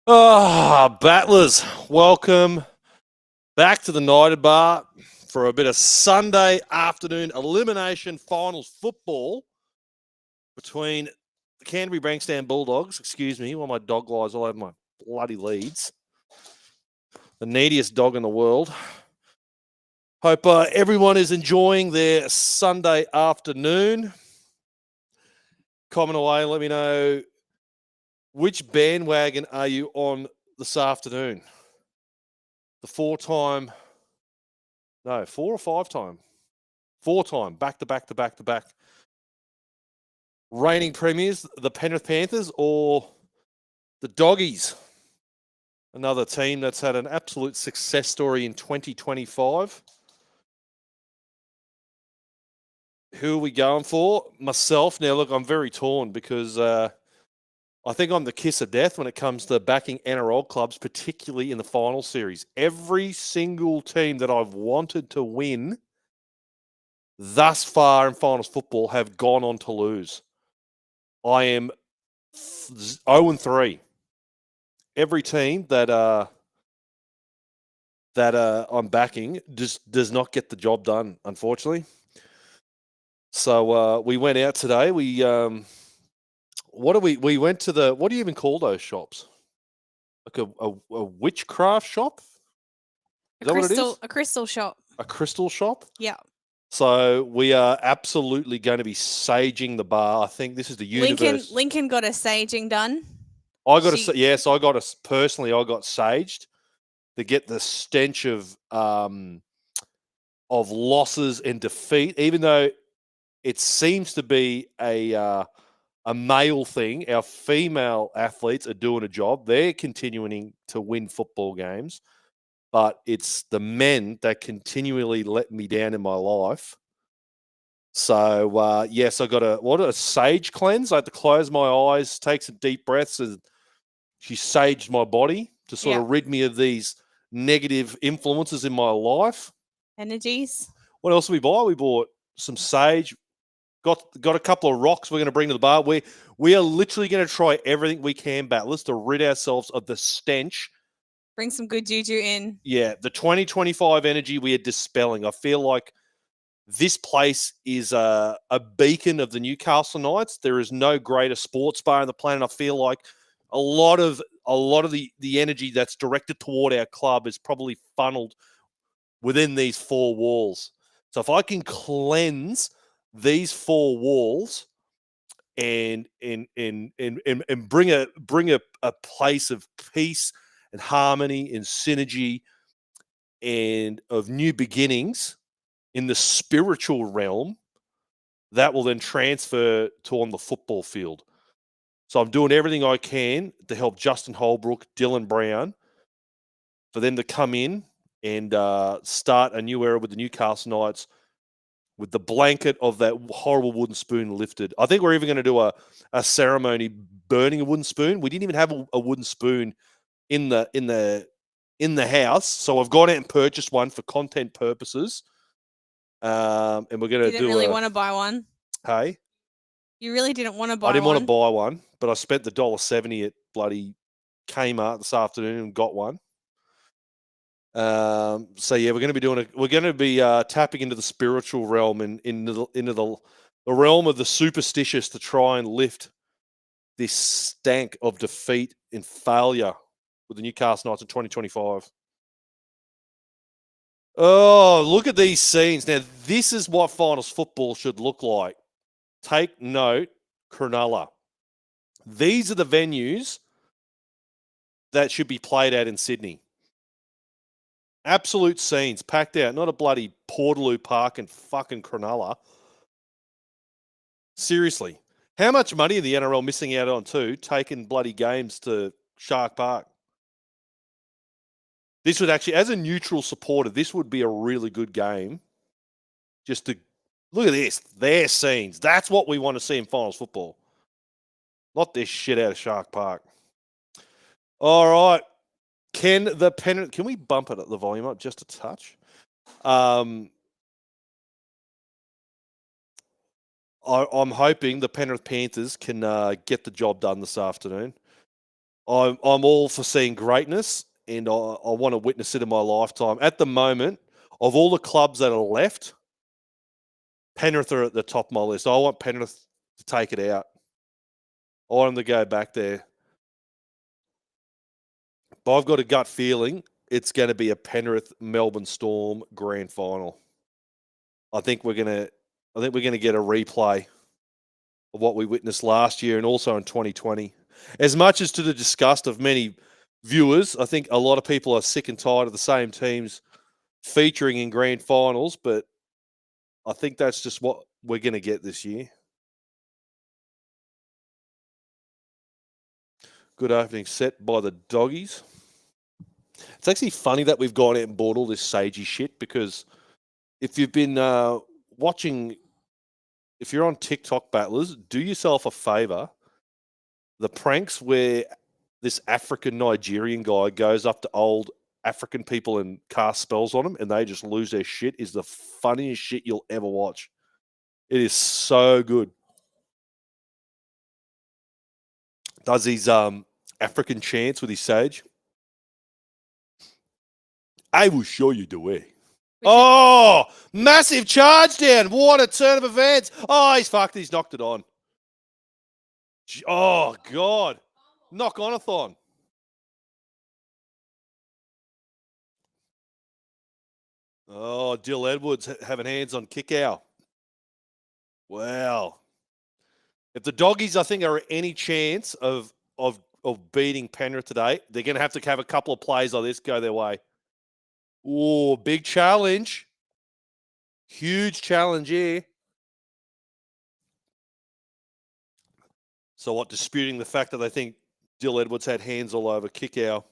Battlers, welcome back to the Knighted Bar for a bit of Sunday afternoon elimination finals football between the Canterbury Bankstand Bulldogs. Excuse me, while my dog lies all over my bloody leads. The neediest dog in the world. Hope everyone is enjoying their Sunday afternoon. Comment away, let me know which bandwagon are you on this afternoon. The four or five-time? Four-time, back-to-back. Reigning premiers, the Penrith Panthers or the Doggies? Another team that's had an absolute success story in 2025. Who are we going for? Myself. Now, look, I'm very torn because I think I'm the kiss of death when it comes to backing NRL clubs, particularly in the final series. Every single team that I've wanted to win thus far in finals football have gone on to lose. I am 0-3. Every team that I'm backing just does not get the job done, unfortunately. So we went out today. We went to the, what do you even call those shops? Like a witchcraft shop? Is that what it is? A crystal shop. A crystal shop? Yeah. So we are absolutely going to be saging the bar. I think this is the universe. Lincoln got a saging done. I got saged to get the stench of losses and defeat, even though it seems to be a male thing. Our female athletes are doing a job. They're continuing to win football games, but it's the men that continually let me down in my life. So, yes, I got a sage cleanse. I had to close my eyes, take some deep breaths, and she saged my body to sort of rid me of these negative influences in my life. Energies. What else did we buy? We bought some sage. Got a couple of rocks we're going to bring to the bar. We are literally going to try everything we can, battlers, to rid ourselves of the stench. Bring some good juju in. Yeah, the 2025 energy we are dispelling. I feel like this place is a beacon of the Newcastle Knights. There is no greater sports bar on the planet. I feel like a lot of the energy that's directed toward our club is probably funneled within these four walls. So if I can cleanse these four walls and bring a place of peace and harmony and synergy and of new beginnings in the spiritual realm, that will then transfer to on the football field. So I'm doing everything I can to help Justin Holbrook, Dylan Brown, for them to come in and start a new era with the Newcastle Knights with the blanket of that horrible wooden spoon lifted. I think we're even going to do a ceremony burning a wooden spoon. We didn't even have a wooden spoon in the house, so I've gone out and purchased one for content purposes. And we're going to Didn't really want to buy one. Hey, you really didn't want to buy one. I didn't want to buy one, but I spent the $1.70 at bloody Kmart this afternoon and got one. So yeah, we're going to be tapping into the spiritual realm and into the realm of the superstitious to try and lift this stank of defeat and failure with the Newcastle Knights in 2025. Oh, look at these scenes. Now, this is what finals football should look like. Take note, Cronulla. These are the venues that should be played at in Sydney. Absolute scenes, packed out. Not a bloody Portaloo Park in fucking Cronulla. Seriously. How much money are the NRL missing out on too, taking bloody games to Shark Park? This would actually, as a neutral supporter, this would be a really good game. Just to look at this, their scenes. That's what we want to see in finals football. Not this shit out of Shark Park. All right. Can we bump it at the volume up just a touch? I'm hoping the Penrith Panthers can get the job done this afternoon. I'm all for seeing greatness, and I want to witness it in my lifetime. At the moment, of all the clubs that are left, Penrith are at the top of my list. I want Penrith to take it out. I want them to go back there. But I've got a gut feeling it's going to be a Penrith Melbourne Storm grand final. I think we're gonna get a replay of what we witnessed last year and also in 2020. As much as to the disgust of many viewers, I think a lot of people are sick and tired of the same teams featuring in grand finals, but I think that's just what we're going to get this year. Good opening set by the Doggies. It's actually funny that we've gone out and bought all this sagey shit, because if you've been watching, if you're on TikTok, battlers, do yourself a favor. The pranks where this African Nigerian guy goes up to old African people and cast spells on them and they just lose their shit is the funniest shit you'll ever watch. It is so good. Does his African chants with his sage. I will show you the way. Oh, massive charge down. What a turn of events. Oh, he's fucked. He's knocked it on. Oh, God. Knock on a thon. Oh, Dill Edwards having hands on kick out. Wow. If the Doggies, I think, are any chance of beating Penrith today, they're going to have a couple of plays like this go their way. Oh, big challenge. Huge challenge here. So what, disputing the fact that they think Dill Edwards had hands all over Kickow.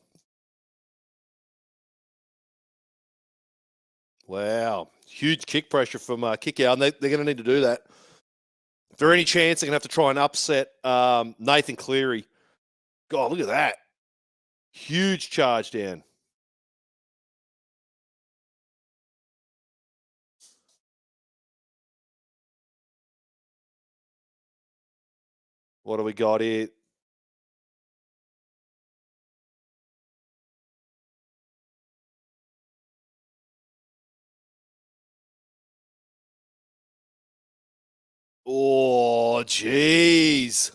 Wow. Huge kick pressure from Kickow, and they're going to need to do that. If there any chance, they're going to have to try and upset Nathan Cleary. God, look at that. Huge charge down. What do we got here? Oh, jeez.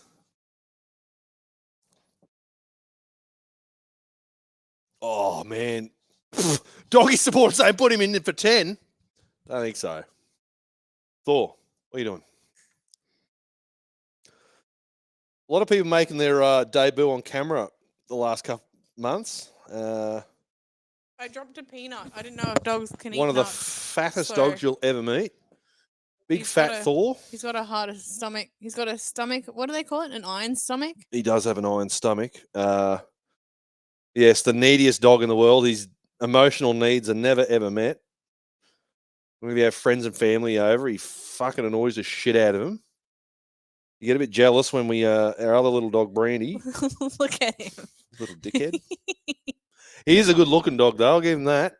Oh, man. Doggy supporters saying put him in for 10. I don't think so. Thor, what are you doing? A lot of people making their debut on camera the last couple months. I dropped a peanut. I didn't know if dogs can eat One of the nuts. fattest dogs you'll ever meet. Big fat Thor. He's got a hard stomach. He's got a stomach. What do they call it? An iron stomach? He does have an iron stomach. Yes, the neediest dog in the world. His emotional needs are never, ever met. When we have friends and family over, he fucking annoys the shit out of him. You get a bit jealous when we, our other little dog, Brandy. Look at him. Little dickhead. He is a good looking dog, though. I'll give him that.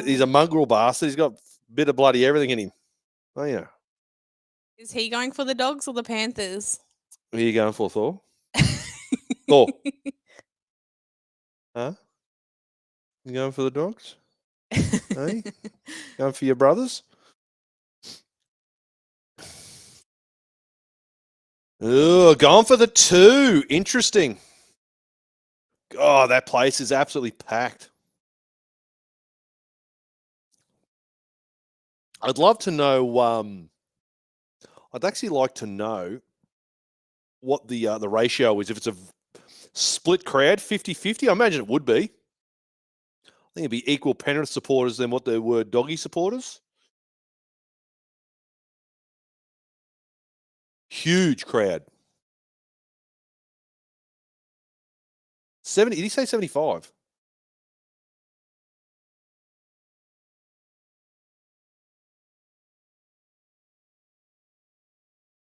He's a mongrel bastard. He's got a bit of bloody everything in him. Oh, yeah. Is he going for the Dogs or the Panthers? Who are you going for, Thor? Thor. Huh? You going for the Dogs? Hey? Going for your brothers? Oh, going for the 2. Interesting. Oh, that place is absolutely packed. I'd love to know. I'd actually like to know what the ratio is. If it's a split crowd, 50-50, I imagine it would be. I think it'd be equal Penrith supporters than what there were Doggy supporters. Huge crowd. 70. Did he say 75?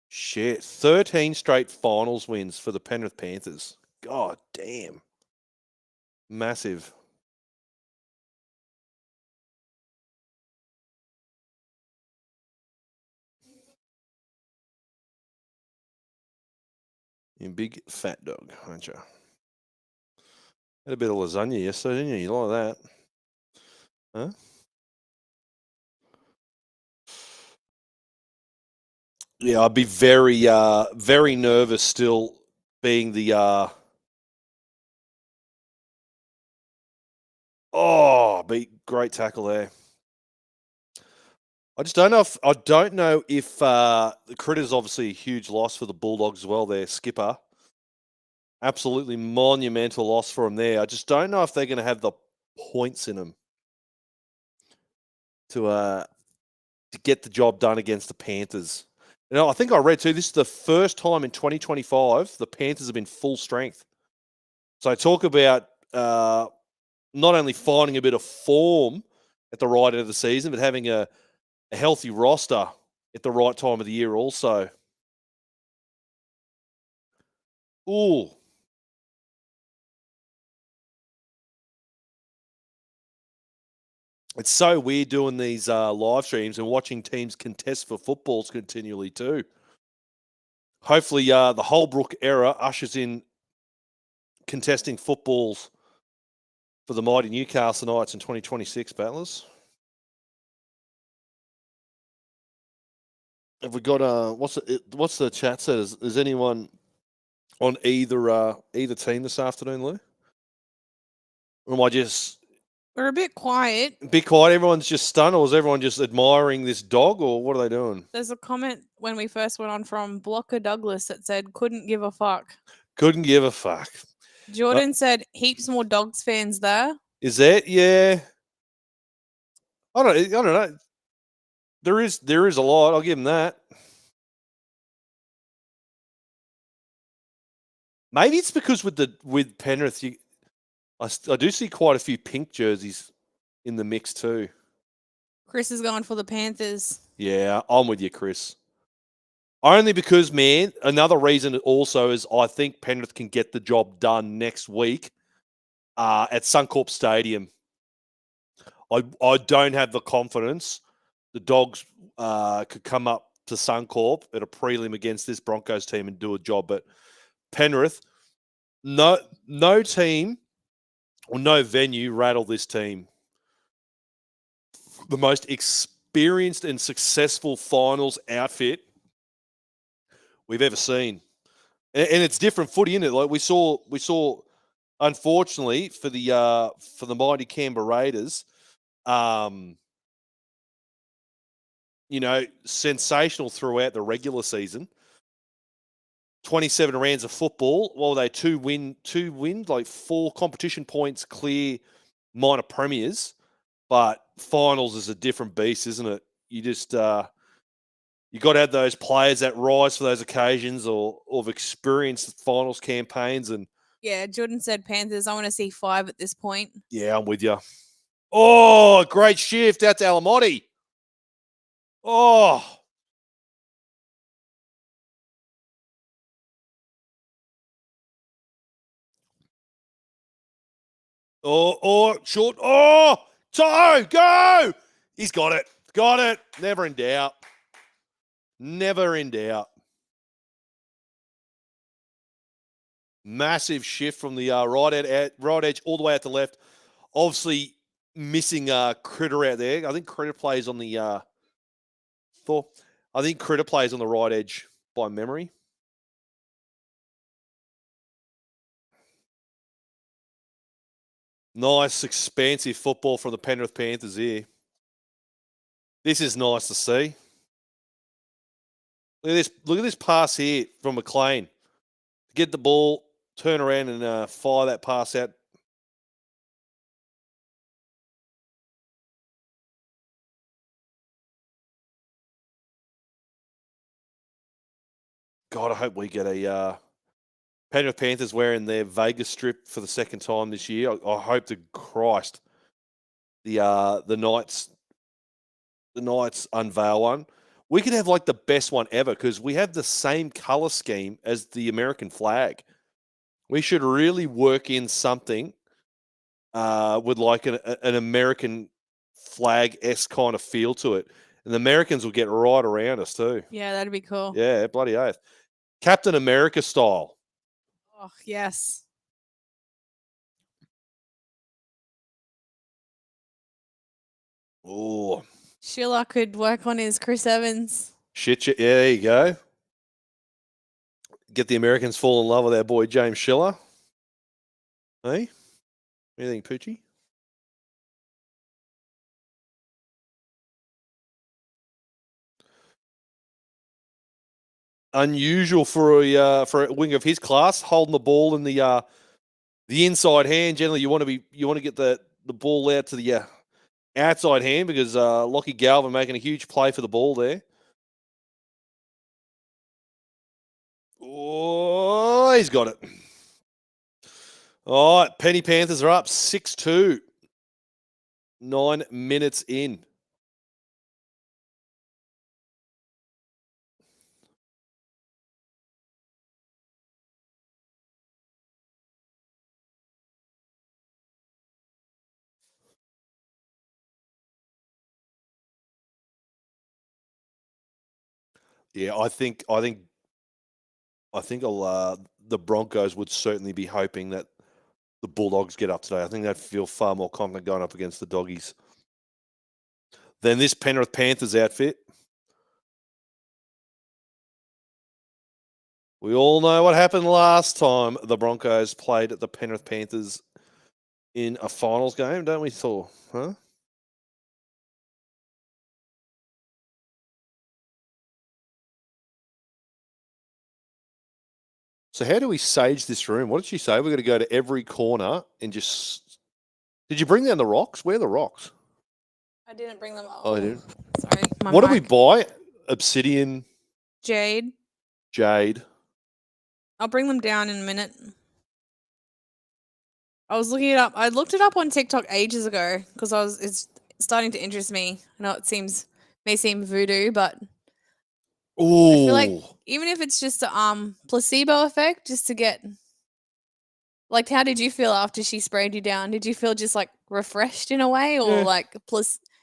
Shit. 13 straight finals wins for the Penrith Panthers. God damn. Massive. You big fat dog, aren't you? Had a bit of lasagna yesterday, didn't you? You like that? Huh? Yeah, I'd be very, very nervous still being the. Great tackle there. I just don't know if the Critter's obviously a huge loss for the Bulldogs as well. Their skipper, absolutely monumental loss for him there. I just don't know if they're going to have the points in them to get the job done against the Panthers. You know, I think I read too. This is the first time in 2025 the Panthers have been full strength. So talk about not only finding a bit of form at the right end of the season, but having a healthy roster at the right time of the year also. Ooh. It's so weird doing these live streams and watching teams contest for footballs continually too. Hopefully the Holbrook era ushers in contesting footballs for the mighty Newcastle Knights in 2026, battlers. Have we got what's the chat said? Is anyone on either team this afternoon, Lou? Or am I just We're a bit quiet. Everyone's just stunned, or is everyone just admiring this dog, or what are they doing? There's a comment when we first went on from Blocker Douglas that said, couldn't give a fuck. Couldn't give a fuck. Jordan said, heaps more Dogs fans there. Is that? Yeah. I don't know. There is a lot. I'll give him that. Maybe it's because with Penrith, I do see quite a few pink jerseys in the mix too. Chris is going for the Panthers. Yeah, I'm with you, Chris. Only because, man, another reason also is I think Penrith can get the job done next week at Suncorp Stadium. I don't have the confidence the Dogs could come up to Suncorp at a prelim against this Broncos team and do a job. But Penrith, no team or no venue rattle this team. The most experienced and successful finals outfit we've ever seen. And it's different footy, isn't it? Like we saw unfortunately for the mighty Canberra Raiders, sensational throughout the regular season. 27 rounds of football. Well, they two win, like 4 competition points clear minor premiers, but finals is a different beast, isn't it? You just you got to have those players that rise for those occasions or have experienced finals campaigns. And yeah, Jordan said Panthers. I want to see 5 at this point. Yeah, I'm with you. Oh, great shift out to Alamotti. Oh. Short. Oh, toe, go. He's got it. Got it. Never in doubt. Never in doubt. Massive shift from the right edge all the way out to left. Obviously missing Critter out there. I think Critter plays on the Critter plays on the right edge by memory. Nice, expansive football from the Penrith Panthers here. This is nice to see. Look at this pass here from McLean. Get the ball, turn around and fire that pass out. God, I hope we get a Penrith Panthers wearing their Vegas strip for the second time this year. I hope to Christ the Knights unveil one. We could have like the best one ever because we have the same color scheme as the American flag. We should really work in something with like an American flag-esque kind of feel to it. And the Americans will get right around us too. Yeah, that'd be cool. Yeah, bloody oath. Captain America style. Oh, yes. Oh, Schiller could work on his Chris Evans. shit. Yeah, there you go. Get the Americans fall in love with our boy James Schiller. Hey? Anything, Poochie? Unusual for a wing of his class, holding the ball in the inside hand. Generally, you want to get the ball out to the outside hand because Lockie Galvin making a huge play for the ball there. Oh, he's got it. All right, Penny Panthers are up 6-2. 9 minutes in. Yeah, I think the Broncos would certainly be hoping that the Bulldogs get up today. I think they'd feel far more confident going up against the Doggies than this Penrith Panthers outfit. We all know what happened last time the Broncos played at the Penrith Panthers in a finals game, don't we, Thor? Huh? So how do we sage this room? What did she say? We're going to go to every corner and just... Did you bring down the rocks? Where are the rocks? I didn't bring them. Oh, I didn't. Sorry. What did we buy? Obsidian, Jade. jade. I'll bring them down in a minute. I was looking it up. I looked it up on TikTok ages ago because it's starting to interest me. I know it may seem voodoo, but I feel like Ooh. even if it's just a placebo effect, just to get like, how did you feel after she sprayed you down? Did you feel just like refreshed in a way, or Yeah. like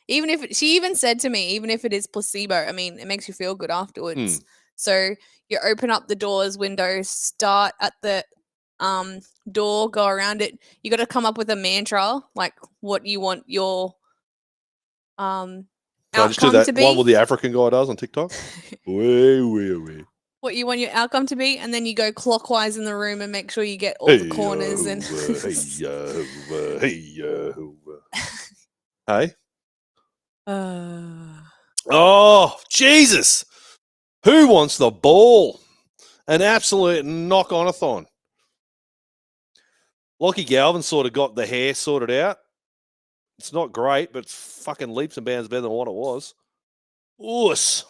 even if she even said to me, even if it is placebo, I mean, it makes you feel good afterwards. So you open up the doors, windows, start at the door, go around it. You got to come up with a mantra, like what you want your Can I just do outcome that to one be. what the African guy does on TikTok? Way. What you want your outcome to be, and then you go clockwise in the room and make sure you get all Hey, the corners and hey. uh, Oh, Jesus. Who wants the ball? An absolute knock-on-a-thon. Lockie Galvin sort of got the hair sorted out. It's not great, but it's fucking leaps and bounds better than what it was. Oos.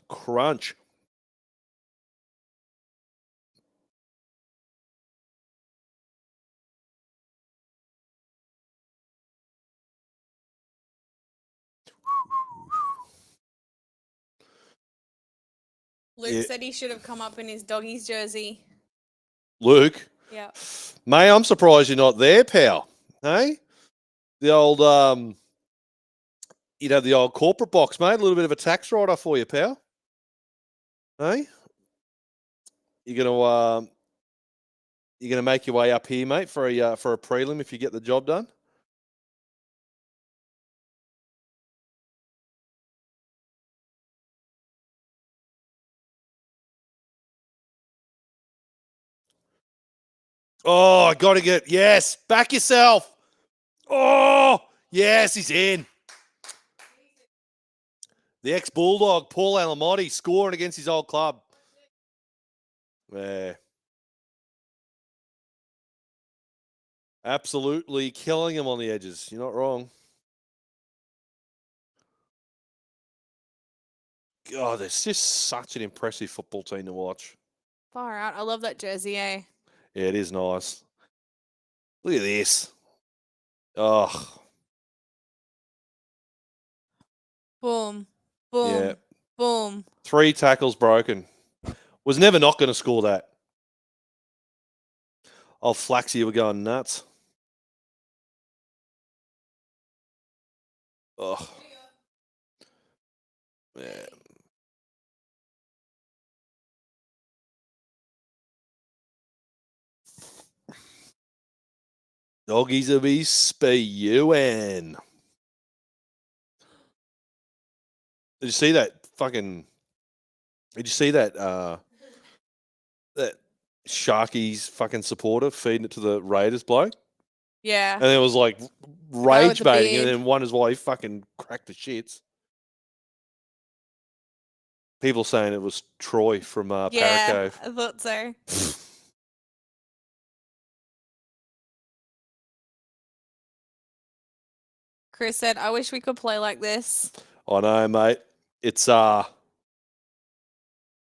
Crunch. Luke said he should have come up in his doggies jersey. Luke? Yeah. Mate, I'm surprised you're not there, pal. Hey? The old, the old corporate box, mate. A little bit of a tax write-off for you, pal. Hey? You're gonna make your way up here, mate, for a prelim if you get the job done. Oh, I got to yes, back yourself. Oh, yes, he's in. The ex-Bulldog, Paul Alamotti, scoring against his old club. Yeah. Absolutely killing him on the edges. You're not wrong. God, it's just such an impressive football team to watch. Far out. I love that jersey, eh? Yeah, it is nice. Look at this. Oh. Boom. Boom. Yeah. Boom. 3 tackles broken. Was never not going to score that. Oh, Flaxy, we're going nuts. Oh. Yeah. Doggies will be spewing. Did you see that fucking? Did you see that? That Sharkies fucking supporter feeding it to the Raiders bloke, Yeah. and it was like guy with rage the baiting, and beard. then wonders why he fucking cracked the shits. People saying it was Troy from Yeah, Paracove. I thought so. Chris said, "I wish we could play like this." I know, mate. It's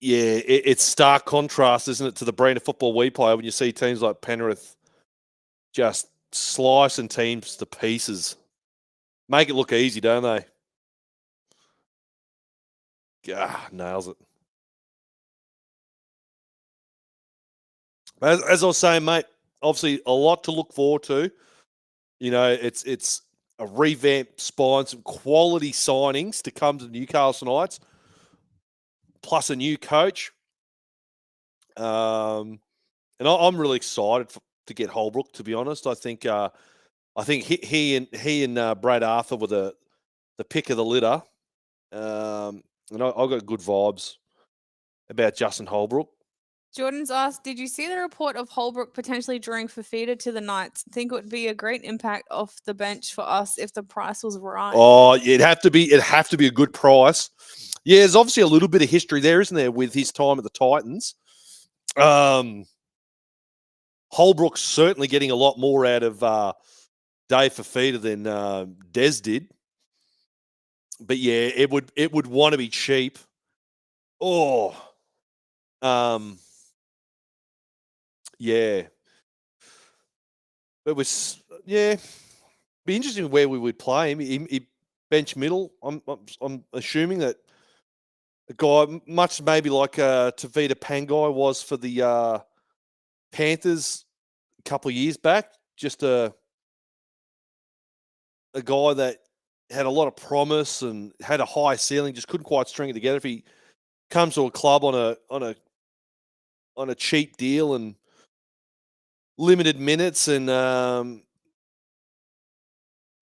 it's stark contrast, isn't it, to the brand of football we play when you see teams like Penrith just slicing teams to pieces. Make it look easy, don't they? Nails it. As I was saying, mate, obviously a lot to look forward to. You know, it's a revamped spine, some quality signings to come to the Newcastle Knights, plus a new coach. And I'm really excited to get Holbrook. To be honest, I think he and Brad Arthur were the pick of the litter. And I got good vibes about Justin Holbrook. Jordan's asked, "Did you see the report of Holbrook potentially drawing Fafita to the Knights? Think it would be a great impact off the bench for us if the price was right." Oh, it'd have to be a good price. Yeah, there's obviously a little bit of history there, isn't there, with his time at the Titans. Holbrook's certainly getting a lot more out of Dave Fafita than Des did. But yeah, it would want to be cheap. Oh, yeah. It was be interesting where we would play him. He bench middle. I'm assuming that a guy much maybe like Tavita Pangai was for the Panthers a couple of years back. Just a guy that had a lot of promise and had a high ceiling, just couldn't quite string it together. If he comes to a club on a cheap deal and limited minutes, and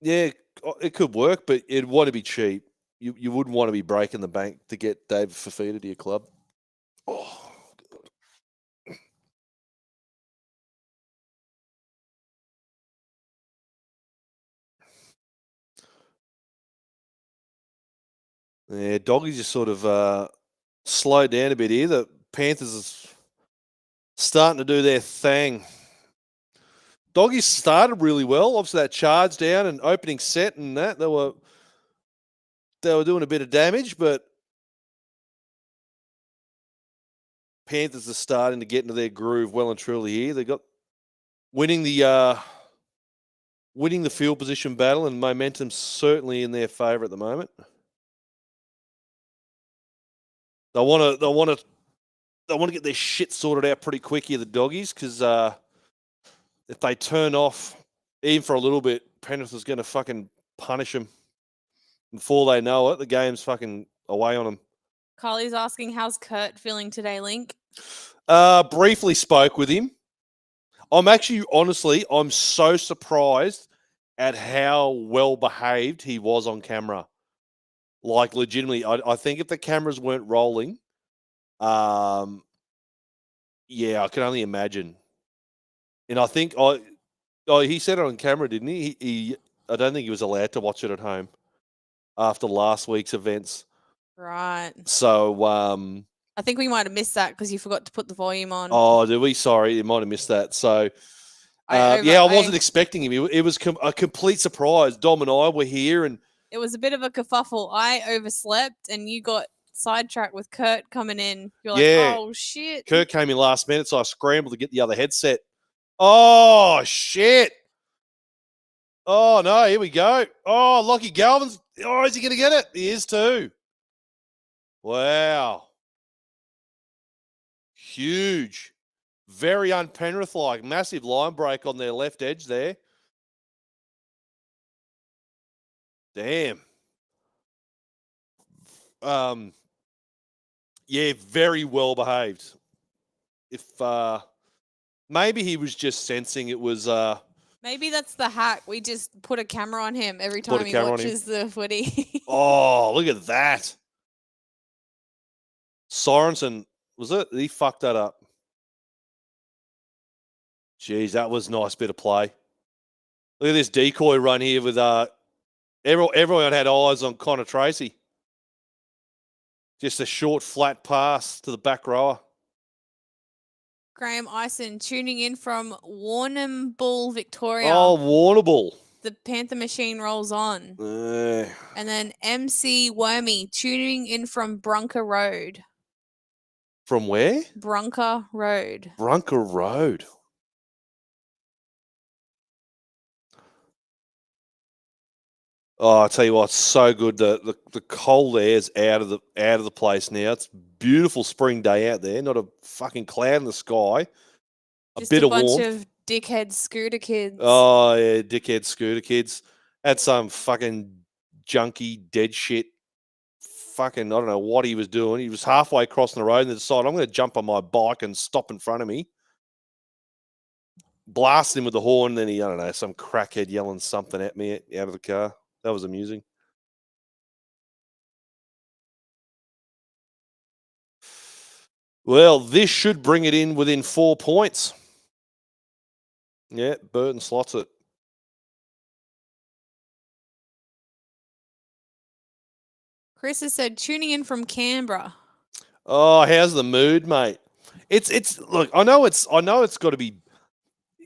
it could work, but it'd want to be cheap. You wouldn't want to be breaking the bank to get David Fafita to your club. Oh, God. Yeah, Doggies just sort of slowed down a bit here. The Panthers is starting to do their thing. Doggies started really well. Obviously, that charge down and opening set and that they were doing a bit of damage, but Panthers are starting to get into their groove well and truly here. They got winning the field position battle, and momentum's certainly in their favour at the moment. They want to get their shit sorted out pretty quick here, the Doggies, because if they turn off even for a little bit, Penrith is going to fucking punish them. Before they know it, the game's fucking away on them. Carly's asking, "How's Kurt feeling today, Link?" Briefly spoke with him. I'm so surprised at how well behaved he was on camera. Like, legitimately, I think if the cameras weren't rolling, I can only imagine. And I think he said it on camera, didn't he? I don't think he was allowed to watch it at home after last week's events. Right. So, I think we might have missed that because you forgot to put the volume on. oh, did we? Sorry, you might have missed that. So, I wasn't expecting him. It was a complete surprise. Dom and I were here, and it was a bit of a kerfuffle. I overslept, and you got sidetracked with Kurt coming in. You're like, "Oh shit!" Kurt came in last minute, so I scrambled to get the other headset. Oh shit! Oh no, here we go. Oh, Lockie Galvin's. Oh, is he going to get it? He is too. Wow. Huge. Very un-Penrith-like. Massive line break on their left edge there. Damn. Very well behaved. If maybe he was just sensing it was Maybe that's the hack. We just put a camera on him every Put a time he camera on him. watches the footy. Oh, look at that. Sorensen, was it? He fucked that up. Jeez, that was a nice bit of play. Look at this decoy run here with everyone had eyes on Connor Tracy. Just a short, flat pass to the back rower. Graham Ison tuning in from Warrnambool, Victoria. Oh, Warrnambool. The Panther machine rolls on. And then MC Wormy tuning in from Brunker Road. From where? Brunker Road. Brunker Road. Oh, I tell you what, it's so good. The cold air's out of the place now. It's a beautiful spring day out there. Not a fucking cloud in the sky. Just bit a of warmth. bunch of dickhead scooter kids. Oh yeah, dickhead scooter kids. Had some fucking junky dead shit. Fucking, I don't know what he was doing. He was halfway crossing the road and decided, I'm going to jump on my bike and stop in front of me. Blast him with the horn. Then he, I don't know, some crackhead yelling something at me out of the car. That was amusing. Well, this should bring it in within 4 points. Yeah, Burton slots it. Chris has said tuning in from Canberra. Oh, how's the mood, mate? It's look, I know it's got to be.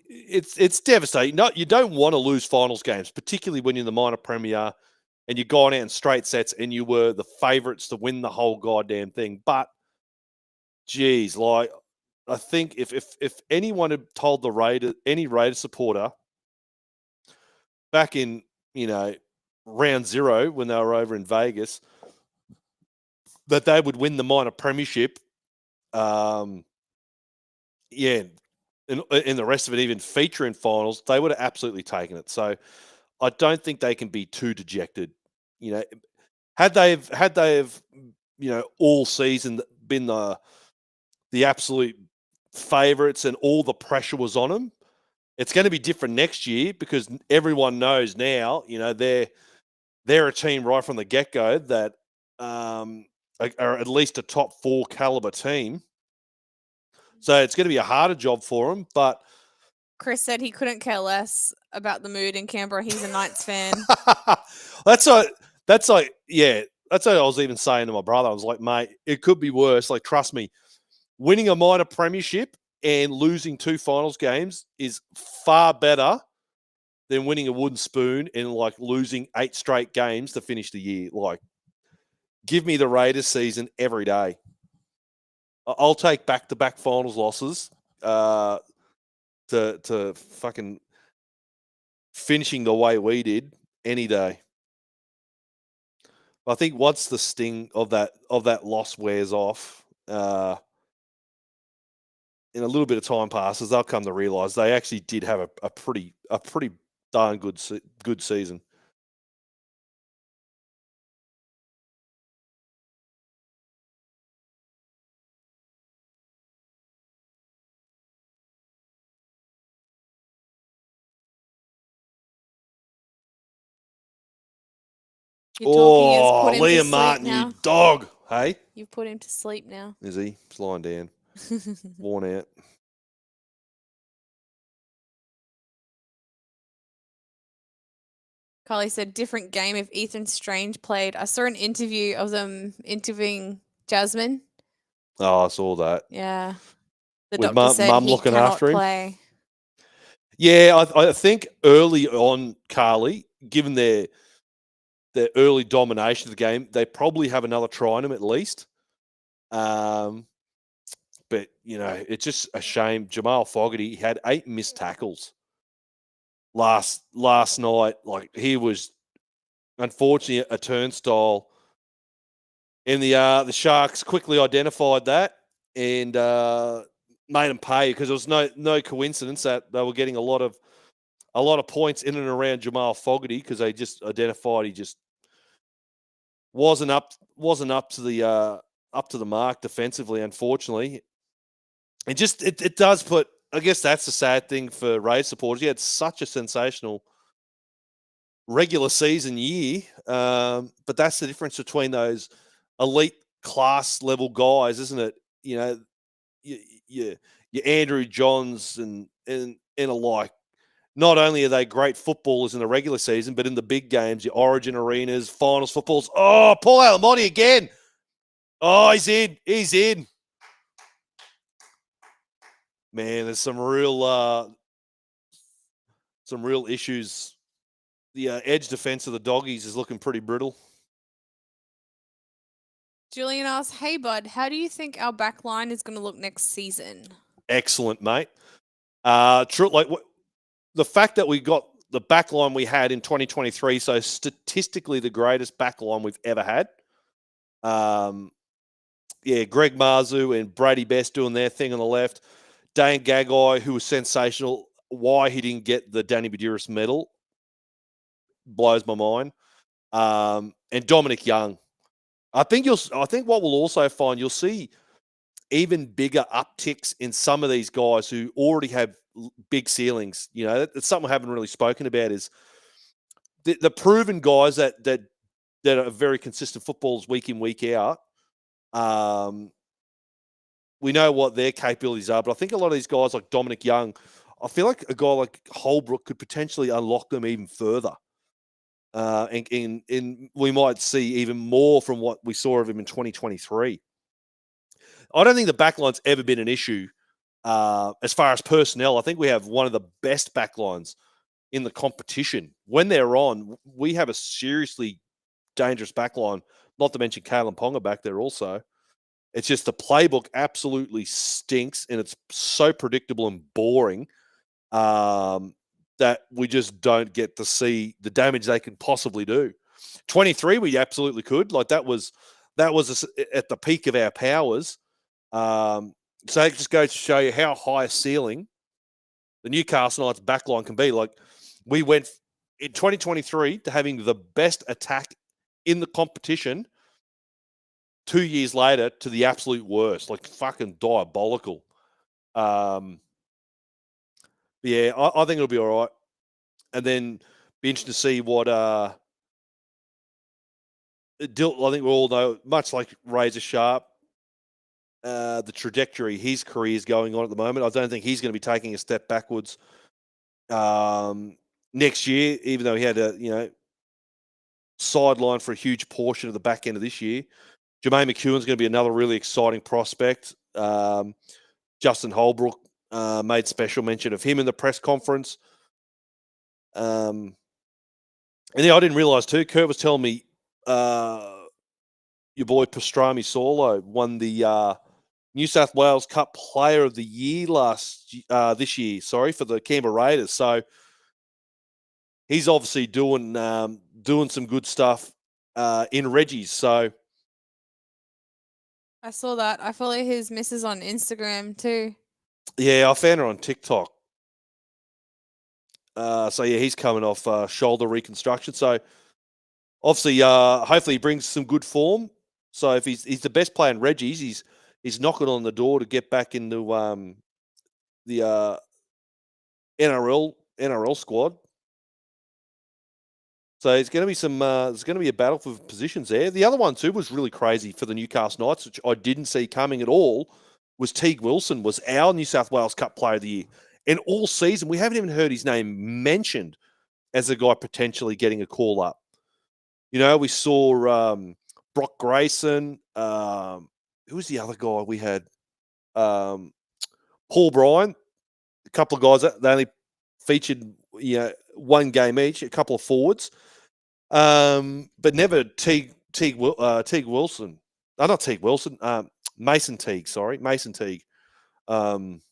It's devastating. No, you don't want to lose finals games, particularly when you're in the minor premier and you're going out in straight sets and you were the favourites to win the whole goddamn thing. But, geez, like, I think if anyone had told any Raiders supporter back in, round 0 when they were over in Vegas, that they would win the minor premiership, in the rest of it even feature in finals, they would have absolutely taken it. So I don't think they can be too dejected. Had they have all season been the absolute favourites and all the pressure was on them, it's going to be different next year because everyone knows now, they're a team right from the get-go that are at least a top 4 caliber team. So it's going to be a harder job for them, but Chris said he couldn't care less about the mood in Canberra. He's a Knights fan. That's what I was even saying to my brother. I was like, mate, it could be worse. Like, trust me, winning a minor premiership and losing 2 finals games is far better than winning a wooden spoon and like losing 8 straight games to finish the year. Like, give me the Raiders season every day. I'll take back-to-back finals losses to fucking finishing the way we did any day. I think once the sting of that loss wears off, in a little bit of time passes, they'll come to realise they actually did have a pretty darn good season. Liam Martin, you dog. Hey? You've put him to sleep now. Is he? He's lying down. Worn out. Carly said, different game if Ethan Strange played. I saw an interview of them interviewing Jasmine. Oh, I saw that. Yeah. The With doctor said Mum he looking cannot after him. play. Yeah, I think early on, Carly, given their early domination of the game, they probably have another try on him at least. But, it's just a shame. Jamal Fogarty had 8 missed tackles last night. Like, he was, unfortunately, a turnstile. And the Sharks quickly identified that and made them pay because it was no coincidence that they were getting a lot of points in and around Jamal Fogarty because they just identified he just wasn't up to the mark defensively, unfortunately. And just it does put I guess that's the sad thing for Rays supporters. He had such a sensational regular season year, but that's the difference between those elite class level guys, isn't it? You know, your Andrew Johns and alike. Not only are they great footballers in the regular season, but in the big games, your Origin arenas, finals footballs. Oh, Paul Alamonte again. Oh, he's in. He's in. Man, there's some real issues. The edge defense of the Doggies is looking pretty brittle. Julian asks, "Hey bud, how do you think our back line is going to look next season?" Excellent, mate. True, the fact that we got the back line we had in 2023, so statistically the greatest back line we've ever had. Greg Marzu and Brady Best doing their thing on the left. Dane Gagai, who was sensational. Why he didn't get the Danny Buderus medal blows my mind. And Dominic Young. I think what we'll also find, you'll see even bigger upticks in some of these guys who already have big ceilings. You know, that's something I haven't really spoken about is the proven guys that are very consistent footballers week in, week out. We know what their capabilities are, but I think a lot of these guys like Dominic Young, I feel like a guy like Holbrook could potentially unlock them even further. And we might see even more from what we saw of him in 2023. I don't think the backline's ever been an issue as far as personnel. I think we have one of the best backlines in the competition. When they're on, we have a seriously dangerous backline, not to mention Kalen Ponga back there also. It's just the playbook absolutely stinks, and it's so predictable and boring that we just don't get to see the damage they can possibly do. 23, we absolutely could. Like that was at the peak of our powers. So it just goes to show you how high a ceiling the Newcastle Knights backline can be. Like we went in 2023 to having the best attack in the competition. 2 years later to the absolute worst, like fucking diabolical. I think it'll be all right. And then be interesting to see what I think we all know, much like Razor Sharp, the trajectory his career is going on at the moment. I don't think he's going to be taking a step backwards next year, even though he had a sideline for a huge portion of the back end of this year. Jermaine McEwen's going to be another really exciting prospect. Justin Holbrook made special mention of him in the press conference. And I didn't realise too, Kurt was telling me your boy Pastrami Solo won the New South Wales Cup Player of the Year this year, for the Canberra Raiders. So he's obviously doing some good stuff in Reggie's. So I saw that. I follow his missus on Instagram too. Yeah, I found her on TikTok. He's coming off shoulder reconstruction. So obviously, hopefully he brings some good form. So if he's the best player in Reggie's, he's knocking on the door to get back into the NRL squad. So there's going to be there's going to be a battle for positions there. The other one too was really crazy for the Newcastle Knights, which I didn't see coming at all, was Teague Wilson was our New South Wales Cup Player of the Year. And all season, we haven't even heard his name mentioned as a guy potentially getting a call up. We saw Brock Grayson. Who was the other guy we had? Paul Bryan. A couple of guys that they only featured one game each, a couple of forwards. But never Teague Wilson. Not Teague Wilson. Mason Teague, sorry. Mason Teague. And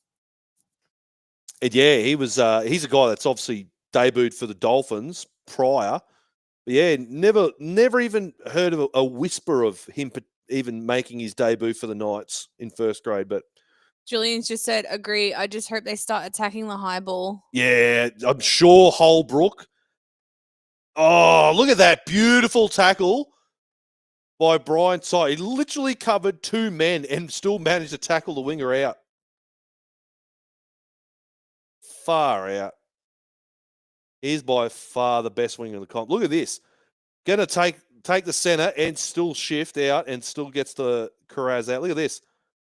he was he's a guy that's obviously debuted for the Dolphins prior. But never even heard of a whisper of him even making his debut for the Knights in first grade. But Julian's just said, agree. I just hope they start attacking the high ball. Yeah, I'm sure Holbrook. Oh, look at that beautiful tackle by Brian Sy. He literally covered two men and still managed to tackle the winger out. far out. He's by far the best winger in the comp. Look at this. Going to take the centre and still shift out and still gets the Carraz out. Look at this.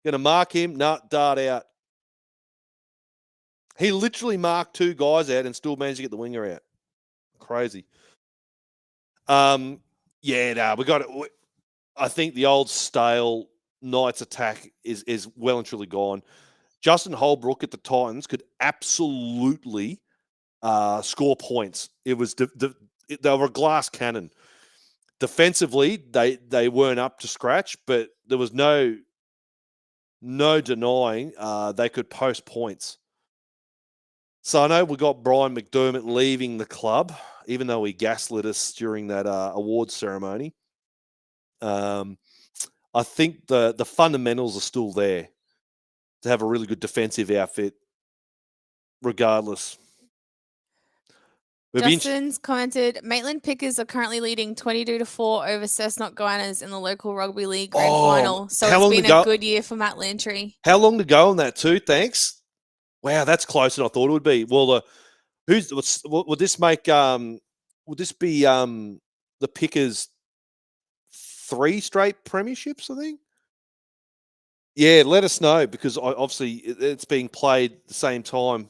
Going to mark him. Dart out. He literally marked 2 guys out and still managed to get the winger out. Crazy. We got it. I think the old stale Knights attack is well and truly gone. Justin Holbrook at the Titans could absolutely score points. It was they were a glass cannon. Defensively, they weren't up to scratch, but there was no denying they could post points. So I know we got Brian McDermott leaving the club, even though he gaslit us during that awards ceremony. I think the fundamentals are still there to have a really good defensive outfit, regardless. Justin's commented, Maitland Pickers are currently leading 22-4 over Cessnock Guinness in the local rugby league grand final. So it's been a good year for Matt Lantry. How long to go on that too? Thanks. Wow, that's closer than I thought it would be. Well, would this make? Would this be the Pickers 3 straight premierships? I think. Yeah, let us know because obviously it's being played the same time.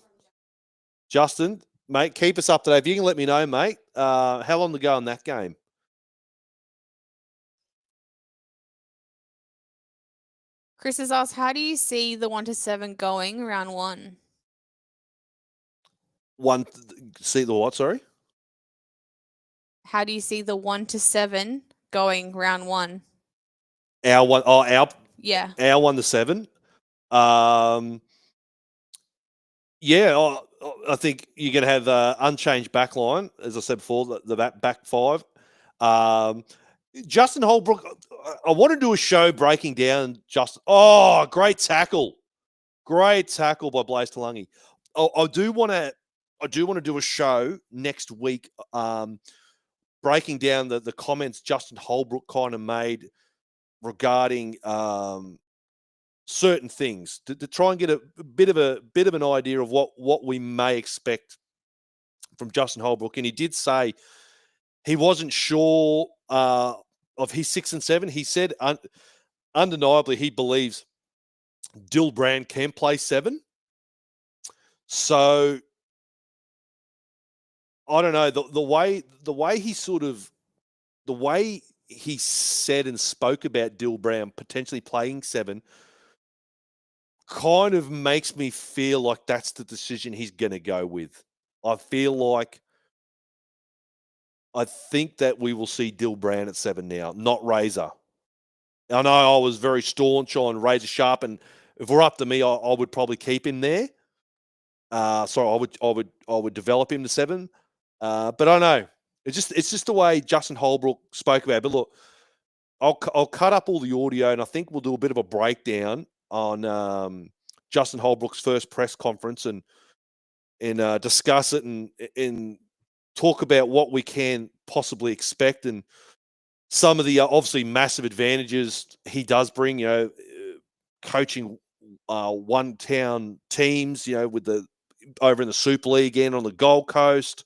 Justin, mate, keep us up to date. If you can let me know, mate, how long to go on that game? Chris has asked, how do you see the 1-7 going round 1? See the what? Sorry. How do you see the 1-7 going round 1? Our 1. Oh, our. Yeah. Our 1-7. Yeah, I think you're going to have unchanged back line, as I said before, the back 5. Justin Holbrook, I want to do a show breaking down Justin. Oh, great tackle. Great tackle by Blaise Talangi. I do want to do a show next week breaking down the comments Justin Holbrook kind of made regarding certain things to try and get a bit of an idea of what we may expect from Justin Holbrook. And he did say he wasn't sure of his 6 and 7. He said undeniably he believes Dill Brand can play 7. So I don't know the way he said and spoke about Dill Brown potentially playing 7 kind of makes me feel like that's the decision he's going to go with. I think that we will see Dill Brown at 7 now, not Razor. I know I was very staunch on Razor Sharp, and if we're up to me, I would probably keep him there. So I would develop him to 7. But I don't know. It's just the way Justin Holbrook spoke about it. But look, I'll cut up all the audio, and I think we'll do a bit of a breakdown on Justin Holbrook's first press conference and discuss it and talk about what we can possibly expect and some of the obviously massive advantages he does bring. Coaching one-town teams, with the over in the Super League again on the Gold Coast,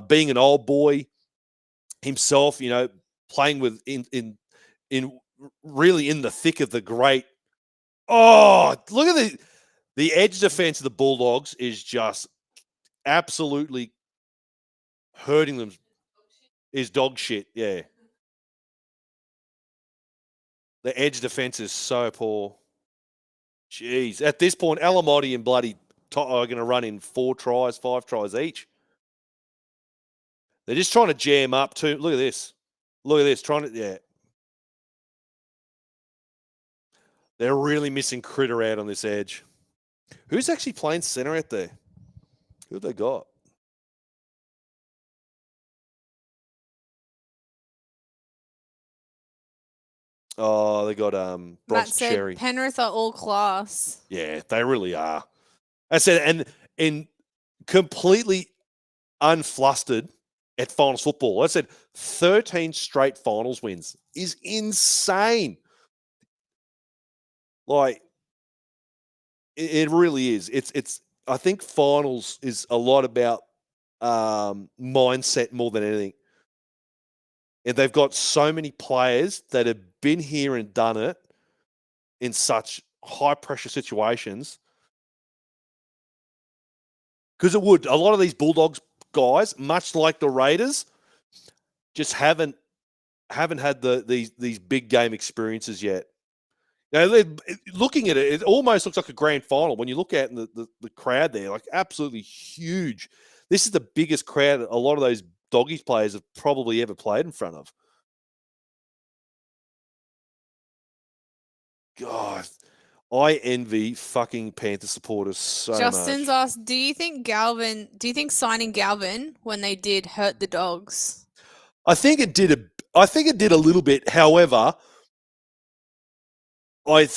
being an old boy himself, playing with in really in the thick of the great. Oh, look at the edge defense of the Bulldogs is just absolutely hurting them. Is dog shit, yeah. The edge defense is so poor. Jeez, at this point, Alamotti and bloody are going to run in 4 tries, 5 tries each. They're just trying to jam up too. Look at this. Yeah. They're really missing Critter out on this edge. Who's actually playing center out there? Who have they got? Oh, they got Matt Bronson Cherry. Penrith are all class. Yeah, they really are. I said, and completely unflustered at finals football. I said 13 straight finals wins is insane. Like, it really is. It's finals is a lot about mindset more than anything. And they've got so many players that have been here and done it in such high pressure situations. Because a lot of these Bulldogs guys, much like the Raiders, just haven't had these big game experiences yet. Now, looking at it, it almost looks like a grand final when you look at the crowd there, like absolutely huge. This is the biggest crowd a lot of those Doggies players have probably ever played in front of. God, I envy fucking Panther supporters so Justin's much. asked, do you think signing Galvin when they did hurt the Dogs? I think it did a little bit. However, I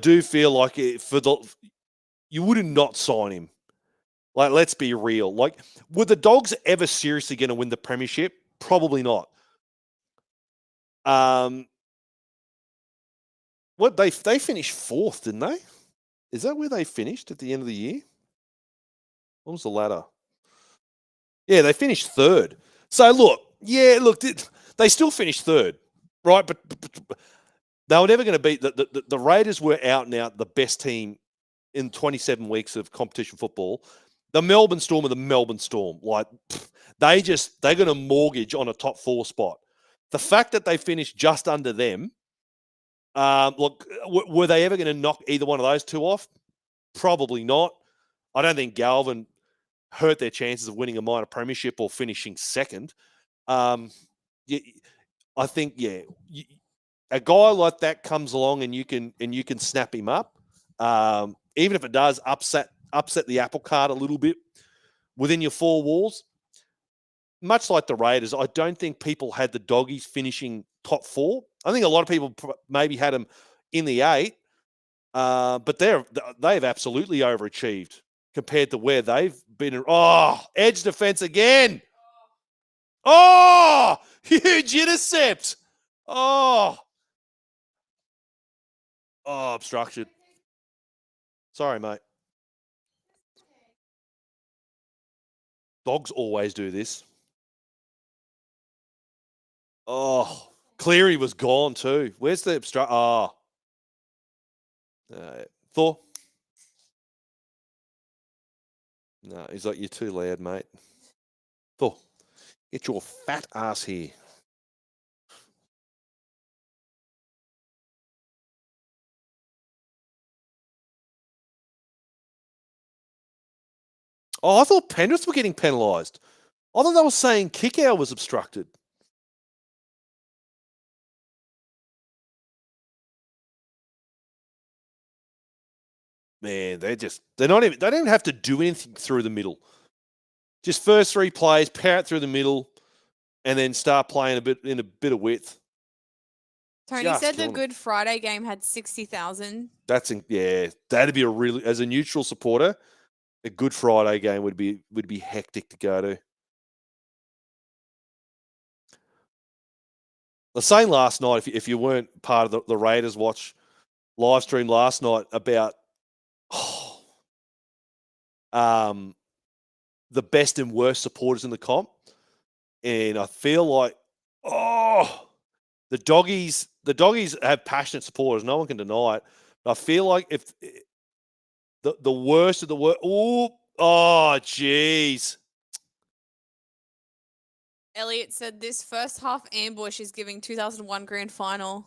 do feel like you would not sign him. Like, let's be real. Like, were the Dogs ever seriously going to win the premiership? Probably not. What they finished fourth, didn't they? Is that where they finished at the end of the year? What was the ladder? Yeah, they finished third. So look, they still finished third, right? But they were never going to beat the Raiders. Were out and out the best team in 27 weeks of competition football. The Melbourne Storm are the Melbourne Storm. Like, they're going to mortgage on a top 4 spot. The fact that they finished just under them, look, were they ever going to knock either one of those two off? Probably not. I don't think Galvin hurt their chances of winning a minor premiership or finishing second. I think, a guy like that comes along and you can snap him up, even if it does upset the apple cart a little bit within your 4 walls. Much like the Raiders, I don't think people had the Doggies finishing top 4. I think a lot of people maybe had them in the 8, but they've absolutely overachieved compared to where they've been. Oh, edge defense again. Oh, huge intercept. Oh, obstruction. Sorry, mate. Dogs always do this. Oh, Cleary was gone too. Where's the obstruction? Thor? No, he's like, you're too loud, mate. Thor, get your fat ass here. Oh, I thought Penrith were getting penalised. I thought they were saying kick out was obstructed. Man, they don't even have to do anything through the middle. Just first 3 plays, power it through the middle, and then start playing in a bit of width. Tony said the Good Friday game had 60,000. That'd be as a neutral supporter, a Good Friday game would be hectic to go to. I was saying last night, if you weren't part of the Raiders watch live stream last night, about the best and worst supporters in the comp, and I feel like the Doggies have passionate supporters. No one can deny it. But I feel like if the worst of the worst, jeez. Elliot said this first half ambush is giving 2001 grand final.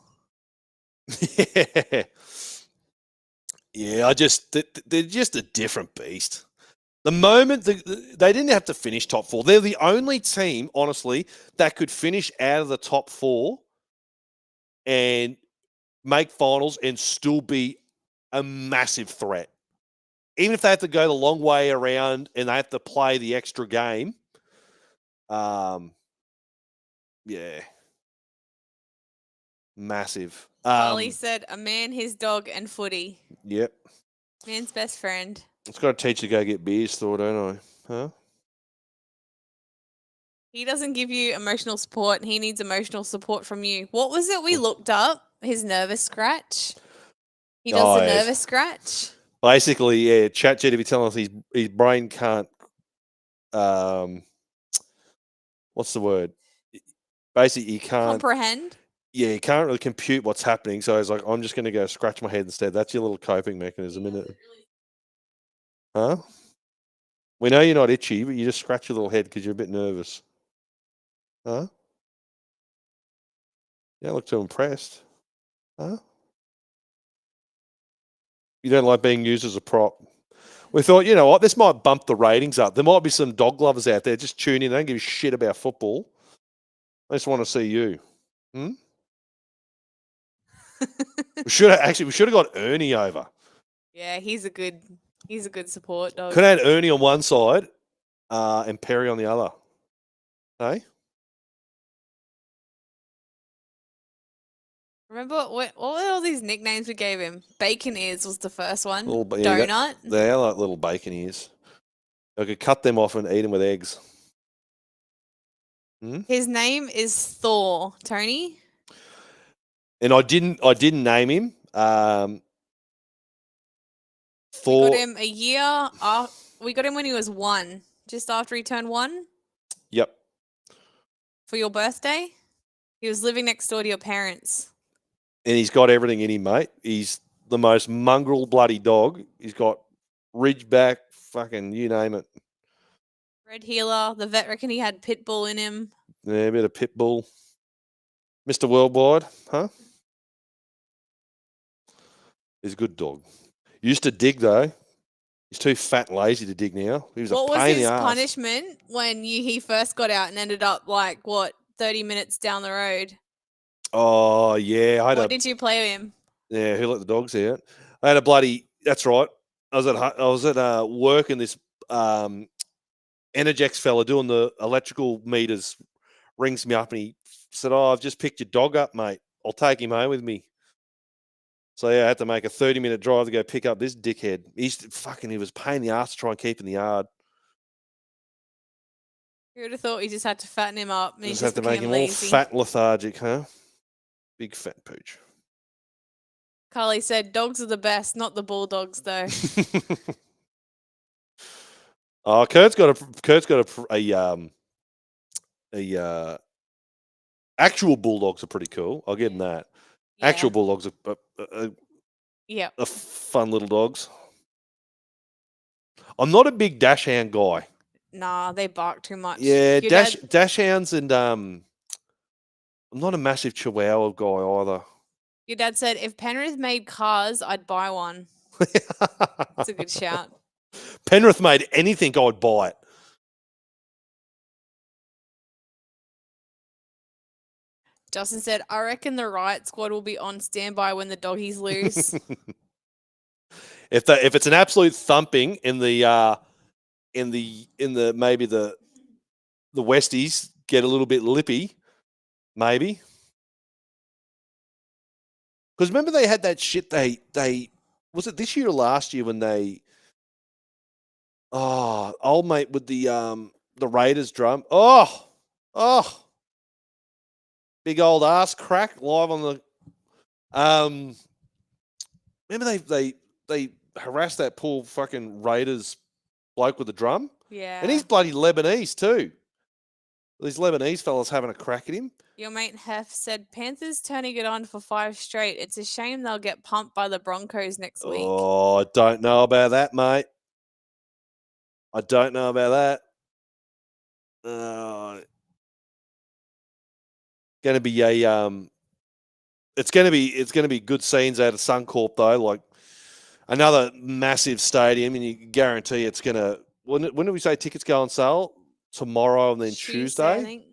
Yeah, they're just a different beast. The moment they didn't have to finish top 4, they're the only team, honestly, that could finish out of the top 4 and make finals and still be a massive threat. Even if they have to go the long way around and they have to play the extra game. Massive. Charlie said, a man, his dog, and footy. Yep. Man's best friend. It's got to teach you to go get beers, though, don't I? Huh? He doesn't give you emotional support. He needs emotional support from you. What was it we looked up? His nervous scratch? He does the nervous scratch? Basically, yeah, ChatGPT telling us his brain can't. What's the word? Basically, he can't comprehend. Yeah, he can't really compute what's happening. So he's like, I'm just going to go scratch my head instead. That's your little coping mechanism, isn't it? Huh? We know you're not itchy, but you just scratch your little head because you're a bit nervous. Huh? You don't look too impressed. Huh? You don't like being used as a prop. We thought, you know what, this might bump the ratings up. There might be some dog lovers out there just tune in. They don't give a shit about football. They just want to see you. Hmm? We should have got Ernie over. Yeah, he's a good support dog. Could have had Ernie on one side and Perry on the other. Hey? Remember what were all these nicknames we gave him? Bacon ears was the first one. Yeah, Donut. They're like little bacon ears. I could cut them off and eat them with eggs. Hmm? His name is Thor, Tony. And I didn't name him. Thor. We got him a year. We got him when he was 1, just after he turned 1. Yep. For your birthday. He was living next door to your parents. And he's got everything in him, mate. He's the most mongrel bloody dog. He's got ridgeback, fucking you name it. Red healer. The vet reckoned he had pit bull in him. Yeah, a bit of pit bull. Mr. Worldwide, huh? He's a good dog. Used to dig though. He's too fat and lazy to dig now. He was What a was pain in his the ass. punishment when he first got out and ended up 30 minutes down the road? Oh yeah, What did you play him? Yeah, who let the dogs out? I had a bloody. That's right. I was at work and this Energex fella doing the electrical meters rings me up and he said, "Oh, I've just picked your dog up, mate. I'll take him home with me." So yeah, I had to make a 30-minute drive to go pick up this dickhead. He was a pain in the ass to try and keep in the yard. You would have thought you just had to fatten him up and he Just just have to make him all fat and lethargic, huh? Big fat pooch. Carly said, "Dogs are the best, not the Bulldogs, though." Oh, Kurt's got a actual Bulldogs are pretty cool. I'll give him that. Yeah. Actual Bulldogs are fun little dogs. I'm not a big dash hound guy. Nah, they bark too much. Yeah, dash hounds and I'm not a massive Chihuahua guy either. Your dad said, "If Penrith made cars, I'd buy one." That's a good shout. Penrith made anything, I'd buy it. Justin said, "I reckon the riot squad will be on standby when the doggies lose." If it's an absolute thumping in the maybe the Westies get a little bit lippy, maybe. Because remember they had that shit. They was it this year or last year when they old mate with the Raiders drum. Oh, big old ass crack live on the remember they harassed that poor fucking Raiders bloke with the drum? Yeah. And he's bloody Lebanese too. These Lebanese fellas having a crack at him. Your mate Hef said, "Panthers turning it on for 5 straight. It's a shame they'll get pumped by the Broncos next week." Oh, I don't know about that, mate. I don't know about that. Going to be it's going to be good scenes out of Suncorp though, like another massive stadium, and you guarantee it's going to. When do we say tickets go on sale? Tomorrow and then Tuesday. I think,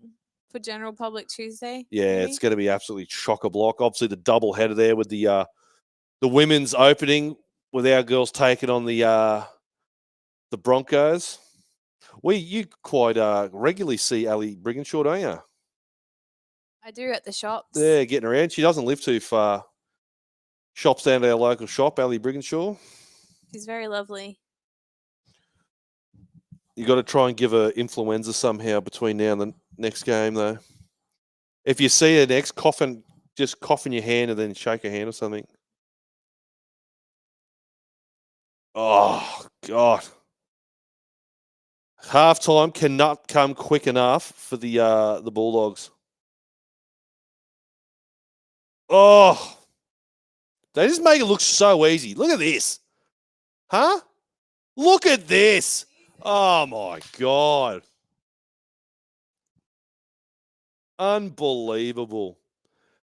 for general public Tuesday. Yeah, maybe? It's going to be absolutely chock-a-block. Obviously, the double header there with the women's opening with our girls taking on the Broncos. You quite regularly see Ali Brigginshaw, don't you? I do at the shops. Yeah, getting around. She doesn't live too far. Shops down to our local shop, Ali Brigginshaw. She's very lovely. You got to try and give her influenza somehow between now and the next game, though. If you see her next, just cough in your hand and then shake her hand or something. Oh, God. Halftime cannot come quick enough for the Bulldogs. Oh, they just make it look so easy. Look at this. Huh? Look at this. Oh, my God. Unbelievable.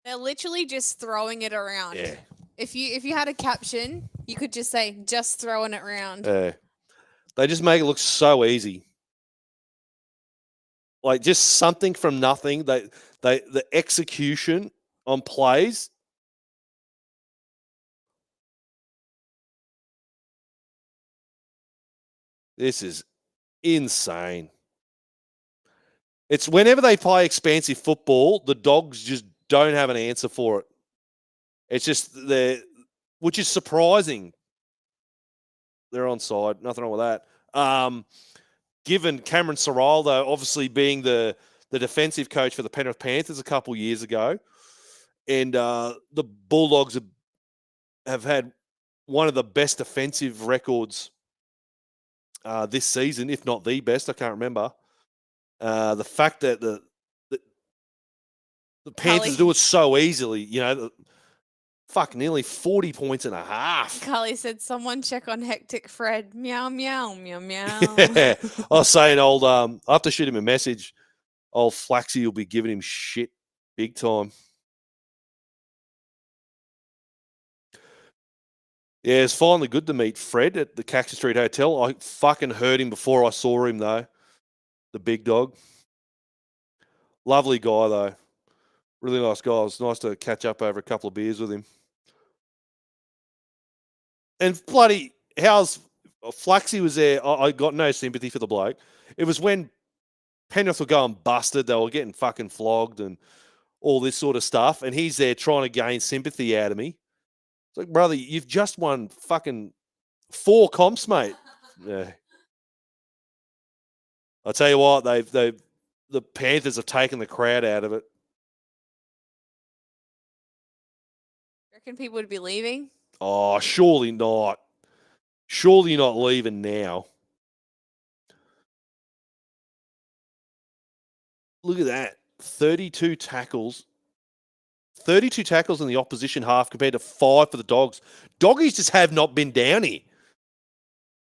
They're literally just throwing it around. Yeah. If you had a caption, you could just say, just throwing it around. Yeah. They just make it look so easy. Like just something from nothing. The execution on plays. This is insane. It's whenever they play expansive football, the Dogs just don't have an answer for it. It's just which is surprising. They're onside. Nothing wrong with that. Given Cameron Sorrell, though, obviously being the defensive coach for the Penrith Panthers a couple years ago, and the Bulldogs have had one of the best defensive records this season, if not the best. I can't remember. The fact that the Panthers do it so easily, nearly 40 points and a half. Carly said, someone check on Hectic Fred. Meow, meow, meow, meow. Yeah. I was saying, I have to shoot him a message. Old Flaxy will be giving him shit big time. Yeah, it's finally good to meet Fred at the Caxton Street Hotel. I fucking heard him before I saw him, though. The big dog. Lovely guy, though. Really nice guy. It was nice to catch up over a couple of beers with him. And bloody, how's Flaxy was there? I got no sympathy for the bloke. It was when Penrith were going busted. They were getting fucking flogged and all this sort of stuff. And he's there trying to gain sympathy out of me. It's like, brother, you've just won fucking 4 comps, mate. Yeah. I'll tell you what, the Panthers have taken the crowd out of it. Reckon people would be leaving? Oh, surely not. Surely not leaving now. Look at that. 32 tackles. 32 tackles in the opposition half compared to 5 for the Dogs. Doggies just have not been down here.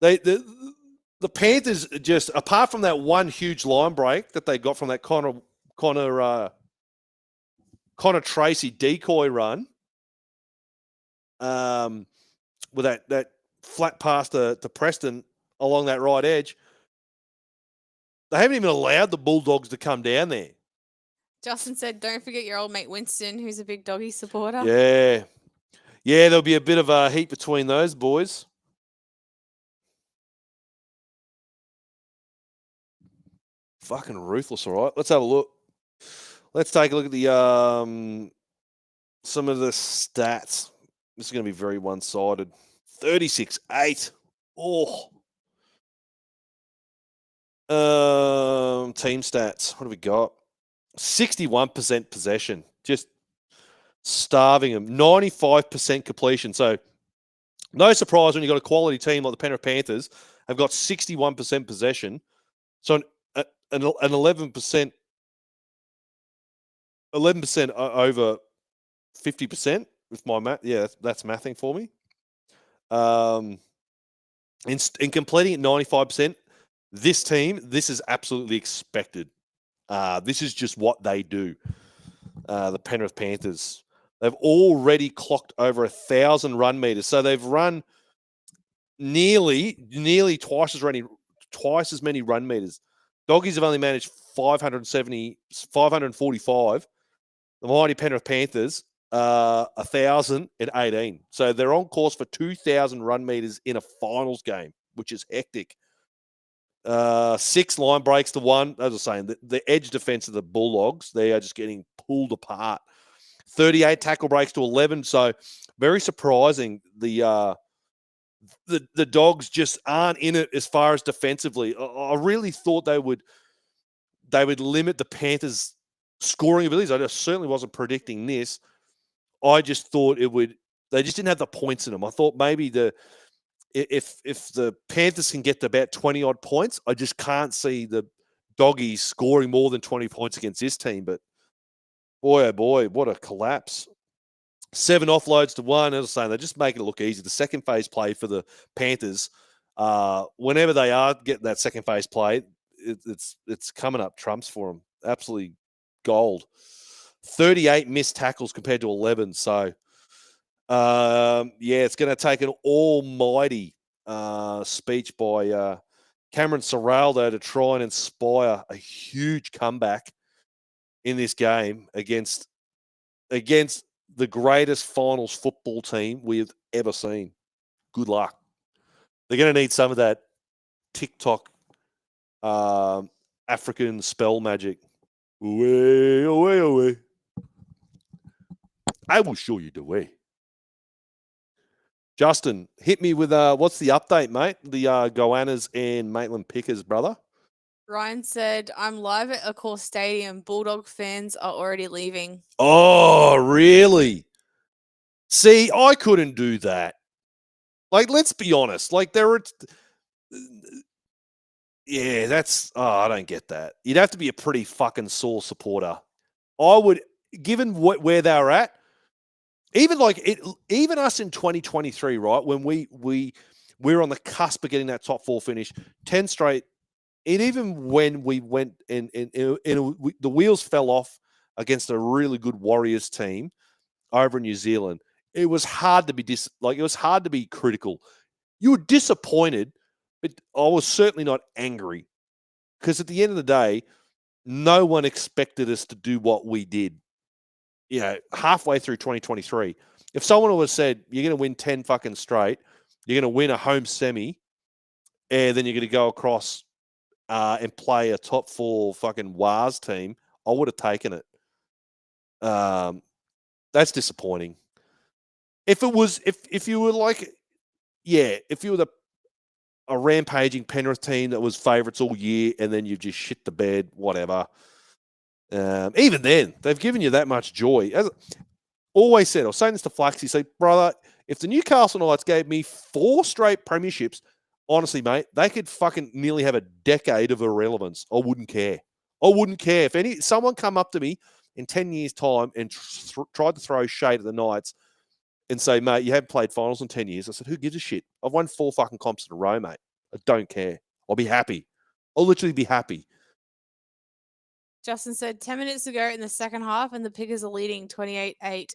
The Panthers just, apart from that one huge line break that they got from that Connor Tracy decoy run, with that flat pass to Preston along that right edge, they haven't even allowed the Bulldogs to come down there. Justin said, don't forget your old mate Winston, who's a big Doggy supporter. Yeah. Yeah, there'll be a bit of a heat between those boys. Fucking ruthless, all right. Let's have a look. Let's take a look at the some of the stats. This is going to be very one-sided. 36-8. Oh. Team stats. What have we got? 61% possession. Just starving them. 95% completion. So no surprise when you've got a quality team like the Penrith Panthers have got 61% possession. So an 11% over 50% with my math. Yeah, that's mathing for me. In completing at 95%, this team, this is absolutely expected. This is just what they do. The Penrith Panthers. They've already clocked over 1,000 run meters. So they've run nearly twice as many run meters. Doggies have only managed 545. The mighty Penrith Panthers, 1,018. So they're on course for 2,000 run meters in a finals game, which is hectic. 6 line breaks to 1. As I was saying, the edge defense of the Bulldogs, they are just getting pulled apart. 38 tackle breaks to 11. So very surprising. The Dogs just aren't in it as far as defensively. I really thought they would limit the Panthers' scoring abilities. I just certainly wasn't predicting this. I just thought they just didn't have the points in them. I thought maybe the if the Panthers can get to about 20 odd points, I just can't see the Doggies scoring more than 20 points against this team. But boy, oh boy, what a collapse. 7 offloads to 1. As I was saying, they're just making it look easy. The second phase play for the Panthers, whenever they are getting that second phase play, it's coming up trumps for them. Absolutely gold. 38 missed tackles compared to 11. So, it's going to take an almighty speech by Cameron Serraldo to try and inspire a huge comeback in this game against the greatest finals football team we've ever seen. Good luck. They're going to need some of that TikTok African spell magic. Away, away, away. I will show you the way. Justin, hit me with what's the update, mate? The Goannas and Maitland Pickers, brother. Ryan said, I'm live at Accor Stadium. Bulldog fans are already leaving. Oh, really? See, I couldn't do that. Like, let's be honest. Like, I don't get that. You'd have to be a pretty fucking sore supporter. I would, given where they were at, even us in 2023, right, when we're on the cusp of getting that top 4 finish, 10 straight, and even when we went and the wheels fell off against a really good Warriors team over in New Zealand, it was hard to be it was hard to be critical. You were disappointed, but I was certainly not angry, because at the end of the day, no one expected us to do what we did. You know, halfway through 2023, if someone would have said you're going to win 10 fucking straight, you're going to win a home semi, and then you're going to go across and play a top 4 fucking WARS team, I would have taken it. That's disappointing. If you were a rampaging Penrith team that was favourites all year, and then you just shit the bed, whatever. Even then, they've given you that much joy. As always said, I was saying this to Flaxy, say, brother, if the Newcastle Knights gave me 4 straight premierships, honestly, mate, they could fucking nearly have a decade of irrelevance. I wouldn't care. I wouldn't care. If someone come up to me in 10 years' time and tried to throw shade at the Knights and say, mate, you haven't played finals in 10 years. I said, who gives a shit? I've won 4 fucking comps in a row, mate. I don't care. I'll be happy. I'll literally be happy. Justin said 10 minutes ago in the second half, and the Pickers are leading 28-8.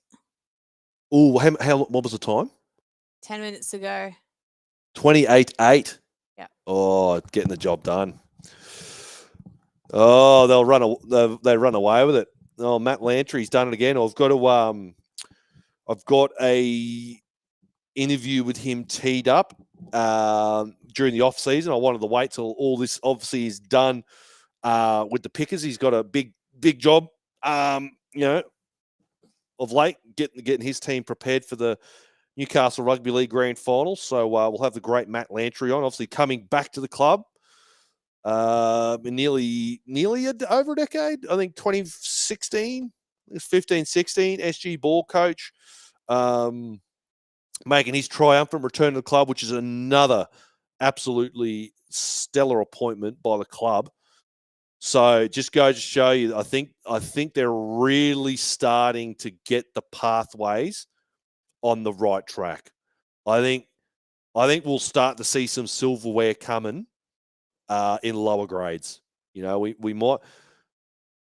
Oh, what was the time? 10 minutes ago. 28-8. Yeah. Oh, getting the job done. Oh, they run away with it. Oh, Matt Lantry's done it again. I've got a interview with him teed up during the off season. I wanted to wait till all this obviously is done with the Pickers. He's got a big job, of late, getting his team prepared for the Newcastle Rugby League Grand Final. So we'll have the great Matt Lantry on, obviously coming back to the club in nearly over a decade. I think 2016, 15-16, SG ball coach, making his triumphant return to the club, which is another absolutely stellar appointment by the club. So just goes to show you, I think they're really starting to get the pathways on the right track. I think we'll start to see some silverware coming in lower grades. You know, we might.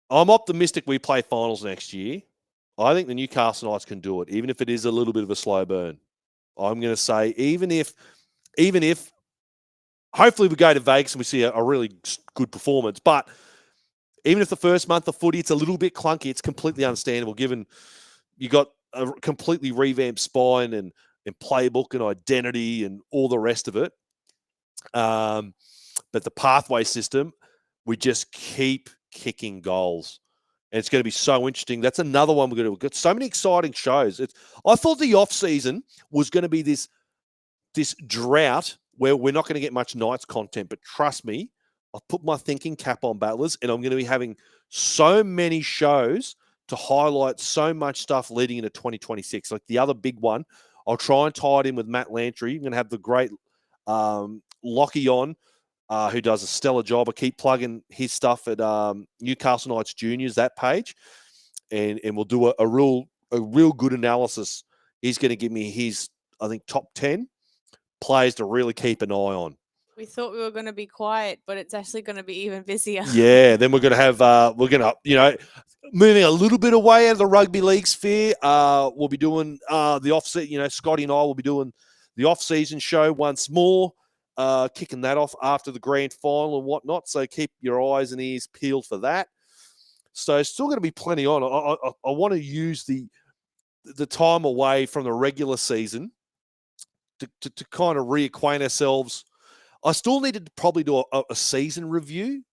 I'm optimistic we play finals next year. I think the Newcastle Knights can do it, even if it is a little bit of a slow burn. I'm going to say even if hopefully we go to Vegas and we see a really good performance, but even if the first month of footy, it's a little bit clunky, it's completely understandable given you got a completely revamped spine and playbook and identity and all the rest of it. But the pathway system, we just keep kicking goals. And it's going to be so interesting. That's another one we're going to get so many exciting shows. I thought the off season was going to be this drought where we're not going to get much Knights content, but trust me, I've put my thinking cap on, Battlers, and I'm going to be having so many shows to highlight so much stuff leading into 2026. Like the other big one, I'll try and tie it in with Matt Lantry. I'm going to have the great Lockie on, who does a stellar job. I keep plugging his stuff at Newcastle Knights Juniors, that page, and we'll do a real good analysis. He's going to give me his, I think, top 10 players to really keep an eye on. We thought we were going to be quiet, but it's actually going to be even busier. Yeah, then we're going to have, moving a little bit away out of the rugby league sphere. We'll be doing the off-season, Scotty and I will be doing the off-season show once more, kicking that off after the grand final and whatnot. So keep your eyes and ears peeled for that. So still going to be plenty on. I want to use the time away from the regular season to kind of reacquaint ourselves. I still need to probably do a season review.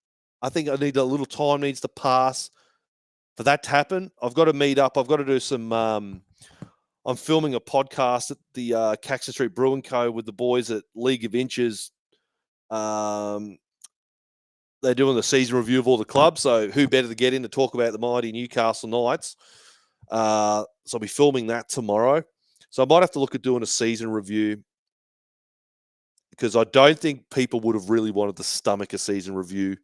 I think I need a little time needs to pass for that to happen. I've got to meet up. I've got to do some. I'm filming a podcast at the Caxton Street Brewing Co. with the boys at League of Inches. They're doing the season review of all the clubs. So who better to get in to talk about the mighty Newcastle Knights? So I'll be filming that tomorrow. So I might have to look at doing a season review, because I don't think people would have really wanted to stomach a season review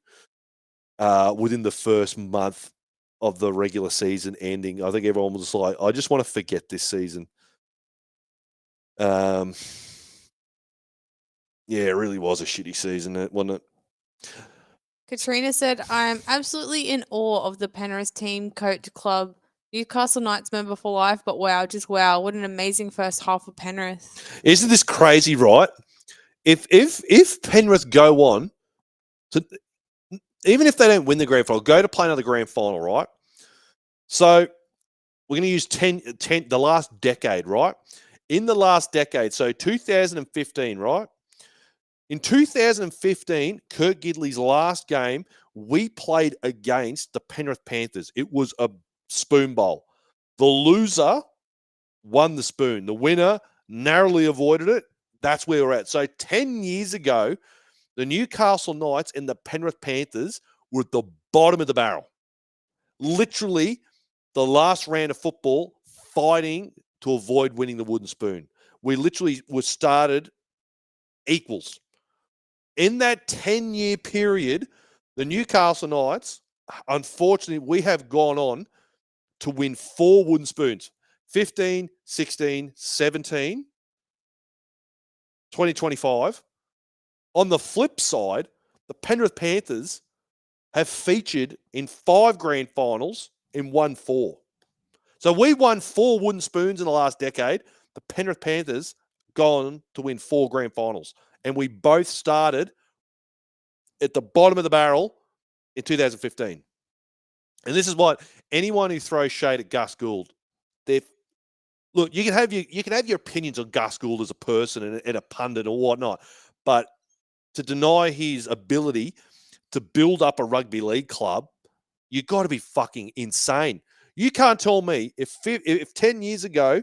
within the first month of the regular season ending. I think everyone was just like, I just want to forget this season. Yeah, it really was a shitty season, wasn't it? Katrina said, I am absolutely in awe of the Penrith team, coach, club, Newcastle Knights member for life, but wow, just wow, what an amazing first half of Penrith. Isn't this crazy, right? If Penrith go on, even if they don't win the grand final, go to play another grand final, right? So we're going to use 10 the last decade, right? In the last decade, so 2015, right? In 2015, Kurt Gidley's last game, we played against the Penrith Panthers. It was a spoon bowl. The loser won the spoon. The winner narrowly avoided it. That's where we're at. So 10 years ago, the Newcastle Knights and the Penrith Panthers were at the bottom of the barrel. Literally, the last round of football, fighting to avoid winning the wooden spoon. We literally were started equals. In that 10-year period, the Newcastle Knights, unfortunately, we have gone on to win 4 wooden spoons. 15, 16, 17, 2025. On the flip side, the Penrith Panthers have featured in 5 grand finals and won 4. So we won 4 wooden spoons in the last decade. The Penrith Panthers gone to win 4 grand finals. And we both started at the bottom of the barrel in 2015. And this is what anyone who throws shade at Gus Gould, look, you can have your opinions on Gus Gould as a person and a pundit or whatnot, but to deny his ability to build up a rugby league club, you've got to be fucking insane. You can't tell me if 10 years ago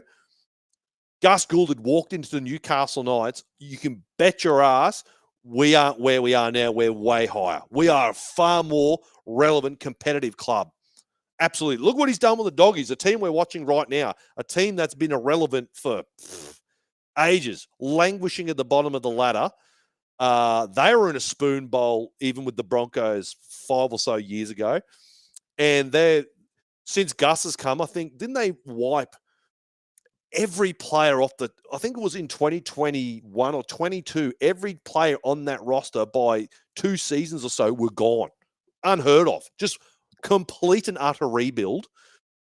Gus Gould had walked into the Newcastle Knights, you can bet your ass we aren't where we are now. We're way higher. We are a far more relevant, competitive club. Absolutely. Look what he's done with the Doggies, a team we're watching right now, a team that's been irrelevant for ages, languishing at the bottom of the ladder. They were in a spoon bowl even with the Broncos 5 or so years ago. And since Gus has come, I think, didn't they wipe every player off I think it was in 2021 or 22, every player on that roster by 2 seasons or so were gone. Unheard of. Just complete and utter rebuild.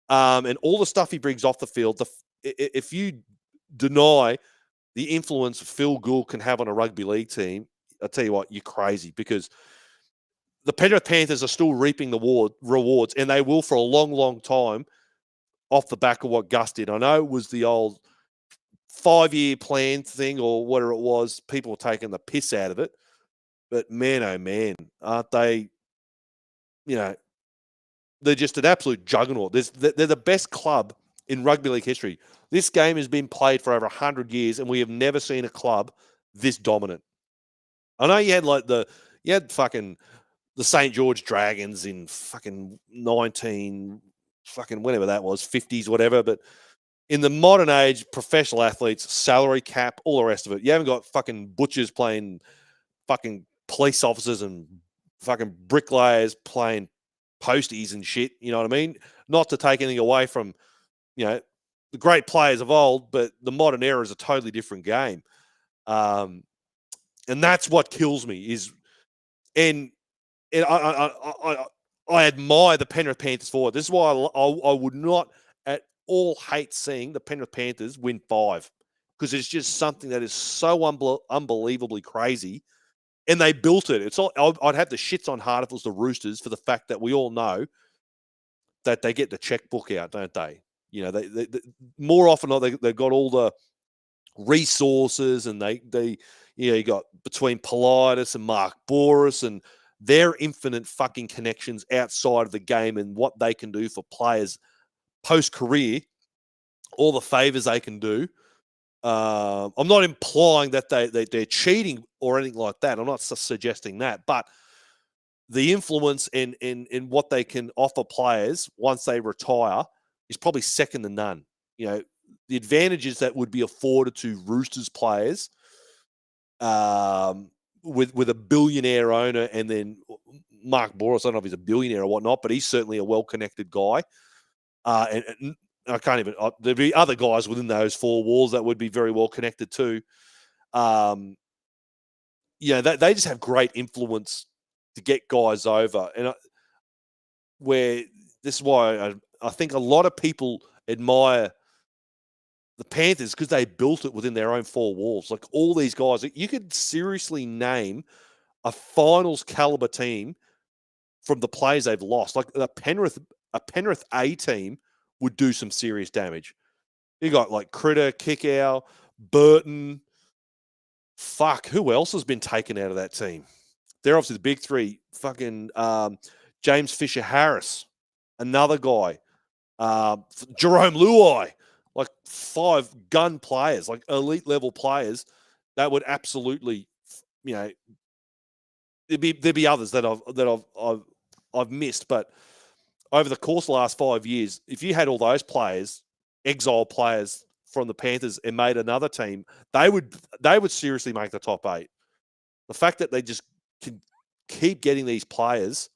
And all the stuff he brings off the field, if you deny the influence Phil Gould can have on a rugby league team, I'll tell you what, you're crazy, because the Penrith Panthers are still reaping the rewards, and they will for a long, long time off the back of what Gus did. I know it was the old 5-year plan thing or whatever it was. People were taking the piss out of it. But man, oh man, aren't they, they're just an absolute juggernaut. They're the best club in rugby league history. This game has been played for over 100 years, and we have never seen a club this dominant. I know you had fucking the St. George Dragons in fucking 19 fucking whatever that was, 50s, whatever, but in the modern age, professional athletes, salary cap, all the rest of it. You haven't got fucking butchers playing fucking police officers and fucking bricklayers playing posties and shit. You know what I mean? Not to take anything away from, the great players of old, but the modern era is a totally different game. And that's what kills me is, and I admire the Penrith Panthers forward. This is why I would not at all hate seeing the Penrith Panthers win 5, because it's just something that is so unbelievably crazy. And they built it. It's all, I'd have the shits on hard if it was the Roosters, for the fact that we all know that they get the checkbook out, don't they? They more often than not, they've got all the resources, and they you got between Politis and Mark Boris and their infinite fucking connections outside of the game and what they can do for players post-career, all the favors they can do. I'm not implying that they're cheating or anything like that. I'm not suggesting that, but the influence in what they can offer players once they retire is probably second to none. The advantages that would be afforded to Roosters players, with a billionaire owner, and then Mark Boris, I don't know if he's a billionaire or whatnot, but he's certainly a well-connected guy. And I can't even. There'd be other guys within those 4 walls that would be very well connected too. They just have great influence to get guys over, and where this is why I think a lot of people admire the Panthers, because they built it within their own 4 walls. Like, all these guys, you could seriously name a finals caliber team from the players they've lost. Like a Penrith A team would do some serious damage. You got like Critter, Kickow, Burton. Fuck, who else has been taken out of that team? They're obviously the big 3. Fucking James Fisher-Harris, another guy. Jerome Luai. Like 5 gun players, like elite level players that would absolutely, there'd be others that I've missed, but over the course of the last 5 years, if you had all those players, exile players from the Panthers, and made another team, they would seriously make the top 8. The fact that they just can keep getting these players.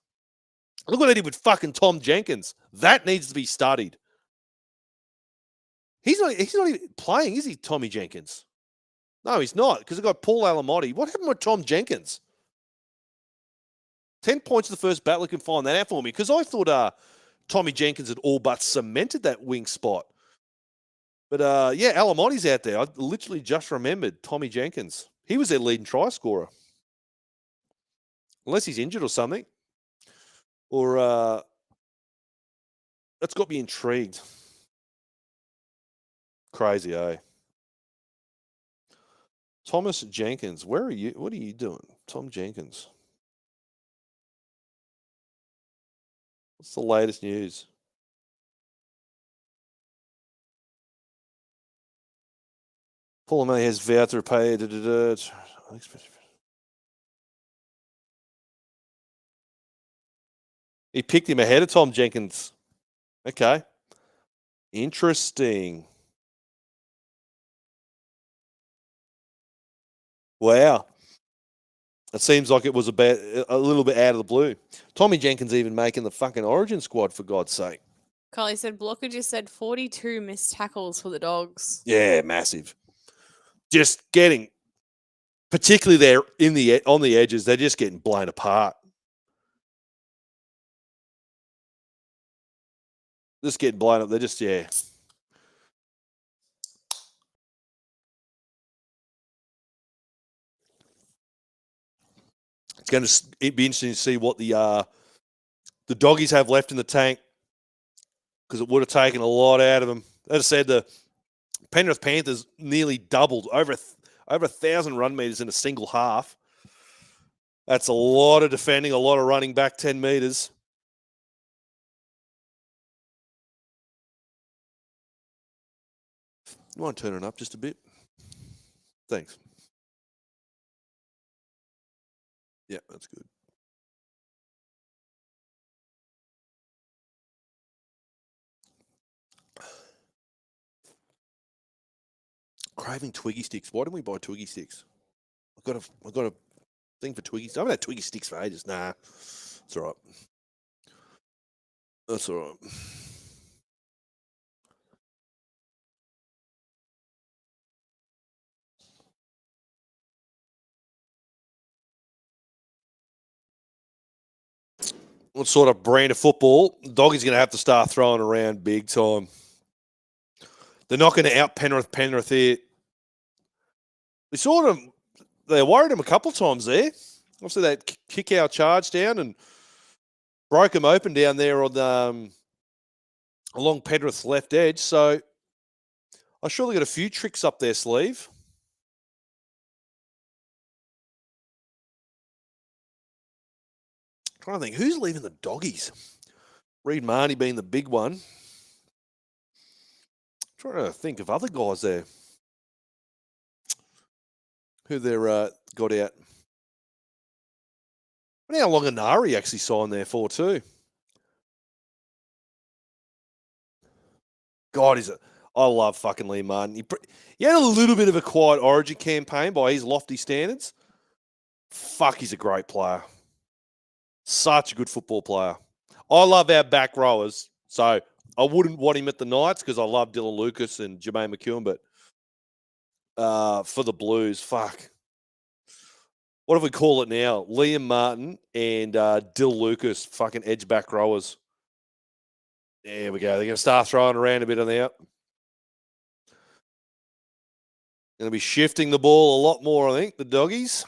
Look what they did with fucking Tom Jenkins. That needs to be studied. He's not even playing, is he, Tommy Jenkins? No, he's not, because they've got Paul Alamotti. What happened with Tom Jenkins? 10 points in the first battle. You can find that out for me, because I thought Tommy Jenkins had all but cemented that wing spot. But Alamotti's out there. I literally just remembered Tommy Jenkins. He was their leading try scorer. Unless he's injured or something. Or that's got me intrigued. Crazy, eh? Thomas Jenkins, where are you? What are you doing? Tom Jenkins. What's the latest news? Paul May has vowed to repay. He picked him ahead of Tom Jenkins. Okay. Interesting. Wow. It seems like it was a little bit out of the blue. Tommy Jenkins even making the fucking Origin squad, for God's sake. Carly said Blocker just said 42 missed tackles for the Dogs. Yeah, massive. Just getting, particularly there on the edges, they're just getting blown apart. Just getting blown up. They're just, yeah. It's going to be interesting to see what the Doggies have left in the tank, because it would have taken a lot out of them. As I said, the Penrith Panthers nearly doubled, over 1,000 run meters in a single half. That's a lot of defending, a lot of running back 10 meters. You want to turn it up just a bit? Thanks. Yeah, that's good. Craving Twiggy sticks. Why didn't we buy Twiggy sticks? I've got a thing for Twiggy sticks. I haven't had Twiggy sticks for ages. Nah, it's all right. That's all right. What sort of brand of football? Doggy's going to have to start throwing around big time. They're not going to out Penrith here. We saw them. They worried him a couple of times there. Obviously, that kick out charge down and broke him open down there on along Penrith's left edge. So I surely got a few tricks up their sleeve. I'm trying to think who's leaving the Doggies. Reed Marnie being the big one. I'm trying to think of other guys there who they're got out. I wonder how long Anari actually signed there for too. God, I love fucking Lee Martin. He had a little bit of a quiet Origin campaign by his lofty standards. Fuck, he's a great player. Such a good football player. I love our back rowers, so I wouldn't want him at the Knights because I love Dylan Lucas and Jermaine McEwen, but for the Blues, fuck. What do we call it now? Liam Martin and Dill Lucas, fucking edge back rowers. There we go. They're going to start throwing around a bit on the out. Going to be shifting the ball a lot more, I think, the Doggies.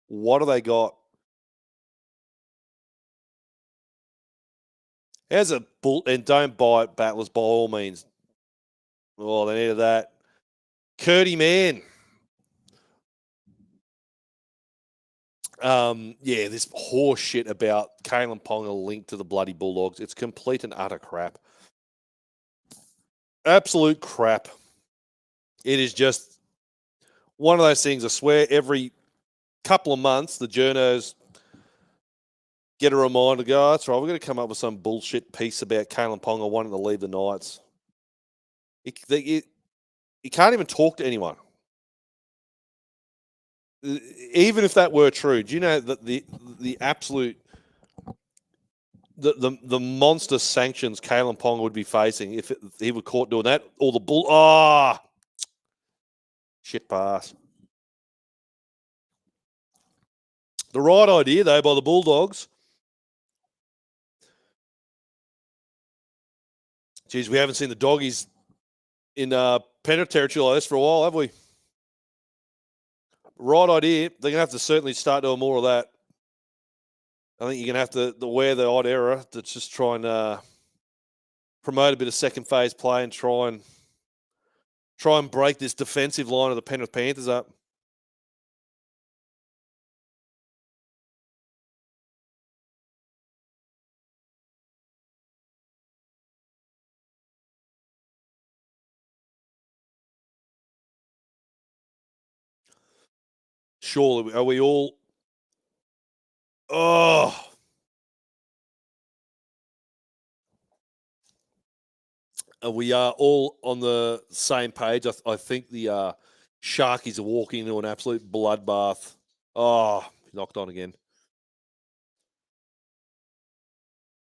What do they got? How's a bull? And don't buy it, Battlers, by all means. Oh, they needed that. Curdy man. Yeah, this horse shit about Kalen Ponga linked to the bloody Bulldogs. It's complete and utter crap. Absolute crap. It is just one of those things. I swear every couple of months, the journos get a reminder, go, that's right, we're going to come up with some bullshit piece about Kalen Ponga wanting to leave the Knights. He can't even talk to anyone. Even if that were true, do you know that the absolute the monster sanctions Kalen Ponga would be facing if he were caught doing that? Or the shit pass. The right idea though by the Bulldogs. Geez, we haven't seen the Doggies in Penrith territory like this for a while, have we? Right idea. They're going to have to certainly start doing more of that. I think you're going to have to wear the odd error to just try and promote a bit of second phase play and try and break this defensive line of the Penrith Panthers up. Surely, are we all... Oh... We are all on the same page. I think the Sharkies are walking into an absolute bloodbath. Oh, knocked on again.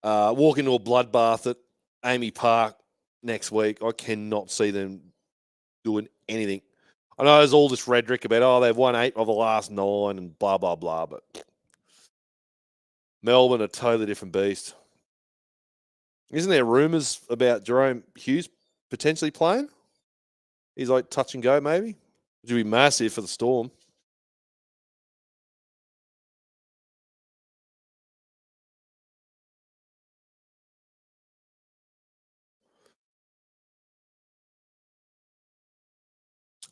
Walk into a bloodbath at Amy Park next week. I cannot see them doing anything. I know there's all this rhetoric about, they've won 8 of the last 9 and blah, blah, blah, but Melbourne, a totally different beast. Isn't there rumours about Jerome Hughes potentially playing? He's like touch and go, maybe? Which would be massive for the Storm.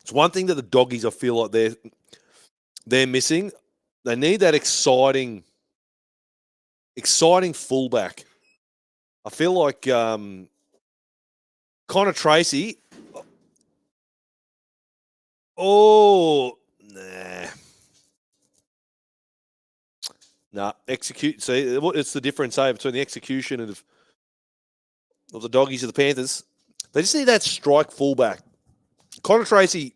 It's one thing that the Doggies, I feel like they're missing. They need that exciting fullback. I feel like Connor Tracy. Oh, nah. Execute. See, it's the difference between the execution of the Doggies and the Panthers. They just need that strike fullback. Connor Tracy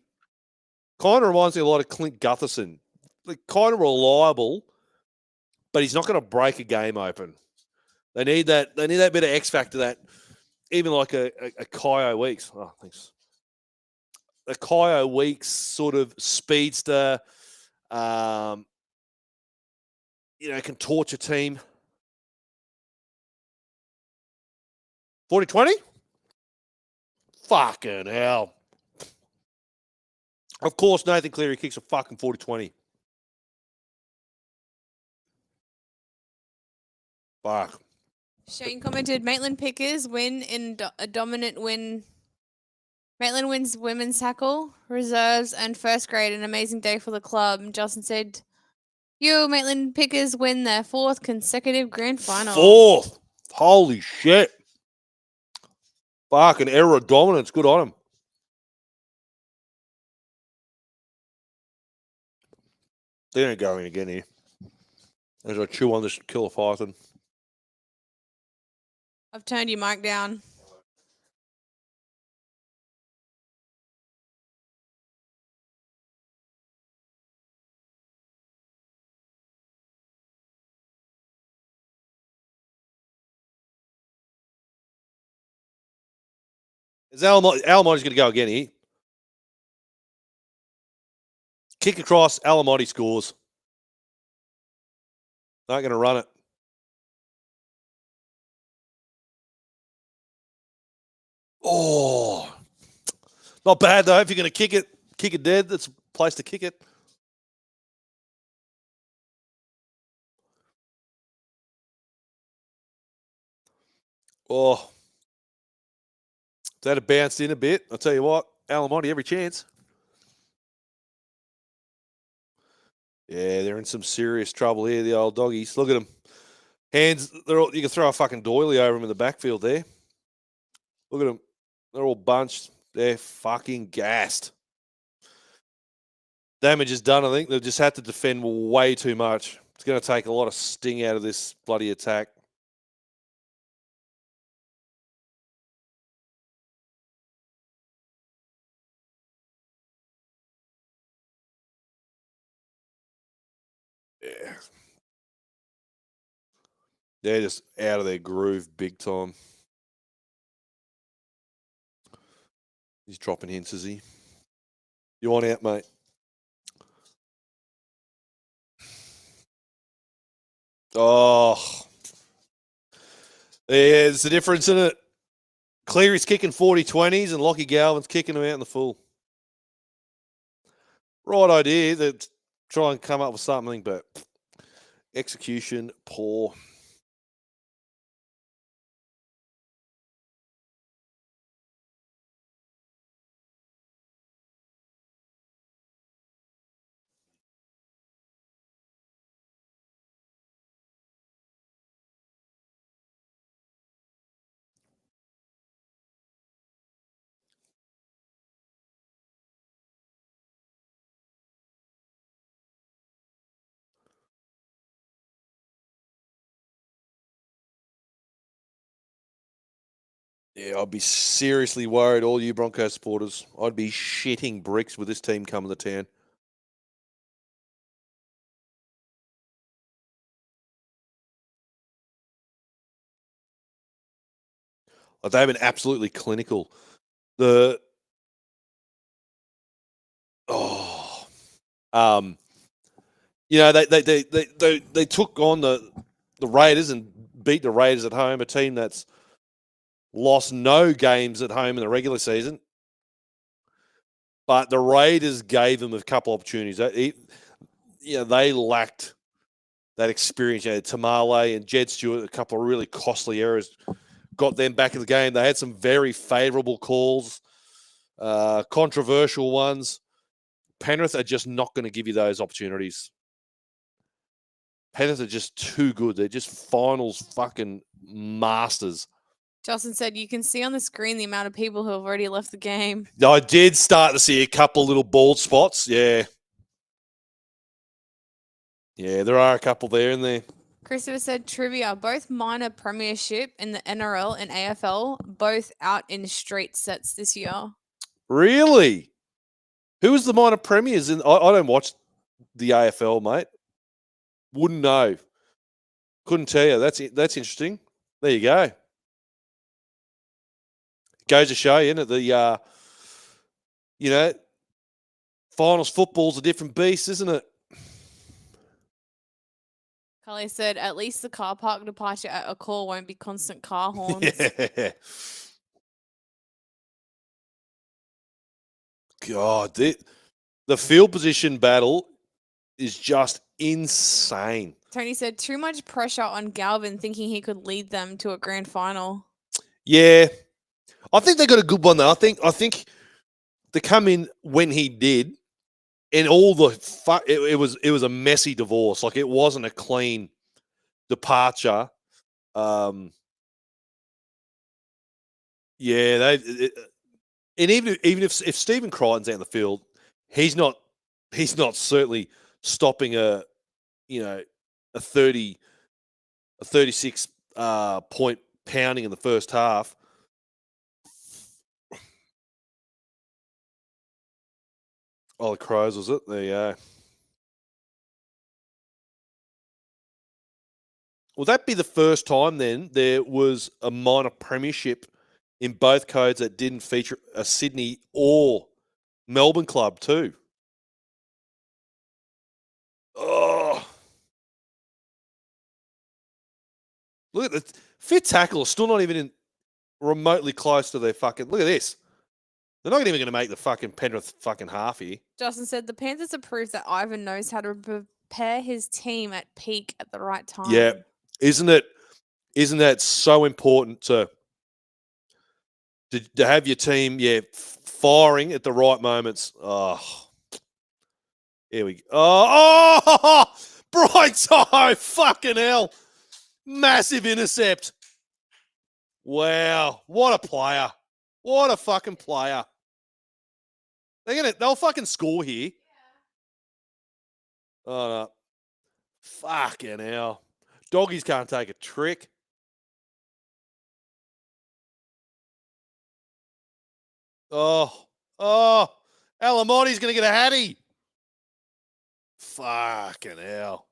kind of reminds me a lot of Clint Gutherson. Like, kind of reliable, but he's not going to break a game open. They need that. They need that bit of X factor. That even like a Kyo Weeks. Oh, thanks. A Kyo Weeks sort of speedster. Can torch a team. 40-20? Fucking hell. Of course, Nathan Cleary kicks a fucking 40-20. Fuck. Shane commented, Maitland Pickers win in a dominant win. Maitland wins women's tackle, reserves, and first grade. An amazing day for the club. And Justin said, Maitland Pickers win their 4th consecutive grand final. 4th. Holy shit. Fucking era of dominance. Good on him. They ain't going again here. As I chew on this killer python. I've turned your mic down. Is Alamonti's going to go again here? Kick across, Alamonti scores. Not going to run it. Oh. Not bad, though. If you're going to kick it dead, that's a place to kick it. Oh. If that had bounced in a bit, I'll tell you what, Alamonti, every chance. Yeah, they're in some serious trouble here, the old doggies. Look at them. Hands, you can throw a fucking doily over them in the backfield there. Look at them. They're all bunched. They're fucking gassed. Damage is done, I think. They've just had to defend way too much. It's going to take a lot of sting out of this bloody attack. Yeah. They're just out of their groove big time. He's dropping hints, is he? You want out, mate? Oh. Yeah, there's a difference in it. Cleary's kicking 40-20s and Lockie Galvin's kicking them out in the full. Right idea. They're try and come up with something, but execution poor. Yeah, I'd be seriously worried, all you Broncos supporters. I'd be shitting bricks with this team coming to town. Like, they've been absolutely clinical. They took on the Raiders and beat the Raiders at home, a team that's lost no games at home in the regular season. But the Raiders gave them a couple opportunities. They lacked that experience. Tamale and Jed Stewart, a couple of really costly errors, got them back in the game. They had some very favourable calls, controversial ones. Penrith are just not going to give you those opportunities. Penrith are just too good. They're just finals fucking masters. Justin said, you can see on the screen the amount of people who have already left the game. I did start to see a couple little bald spots. Yeah. Yeah, there are a couple there in there. Christopher said, trivia, both minor premiership in the NRL and AFL, both out in straight sets this year. Really? Who was the minor premiers? I don't watch the AFL, mate. Wouldn't know. Couldn't tell you. That's interesting. There you go. Goes to show you, isn't it? Finals football's a different beast, isn't it? Carly said, at least the car park departure at a call won't be constant car horns. Yeah. God, the field position battle is just insane. Tony said, too much pressure on Galvin thinking he could lead them to a grand final. Yeah. I think they got a good one, though. I think to come in when he did, and all the it was a messy divorce. Like, it wasn't a clean departure. And even if Stephen Crichton's out in the field, he's not certainly stopping a 36 point pounding in the first half. Oh, the Crows, was it? There you go. Will that be the first time then there was a minor premiership in both codes that didn't feature a Sydney or Melbourne club too? Oh. Look at the fit tackle, still not even remotely close to their fucking. Look at this. They're not even going to make the fucking Penrith fucking half here. Justin said the Panthers have proved that Ivan knows how to prepare his team at peak at the right time. Yeah, isn't that so important to have your team, firing at the right moments? Oh, here we go. Oh, Brighto, fucking hell. Massive intercept. Wow, what a player. What a fucking player. They'll fucking score here. Yeah. Oh, no. Fucking hell. Doggies can't take a trick. Oh, Alamotti's going to get a hattie. Fucking hell.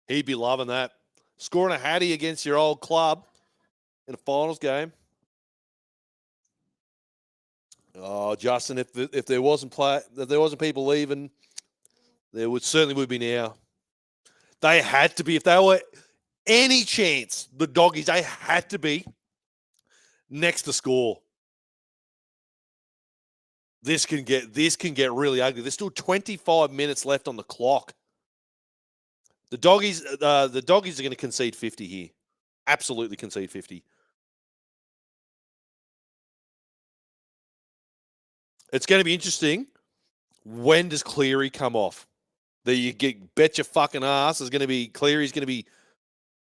He'd be loving that. Scoring a hattie against your old club in a finals game. Oh, Justin, if there wasn't people leaving, there certainly would be now. They had to be. If they were any chance, the Doggies, they had to be next to score. This can get really ugly. There's still 25 minutes left on the clock. The Doggies are going to concede 50 here. Absolutely concede 50. It's going to be interesting. When does Cleary come off? Bet your fucking ass is going to be Cleary's going to be.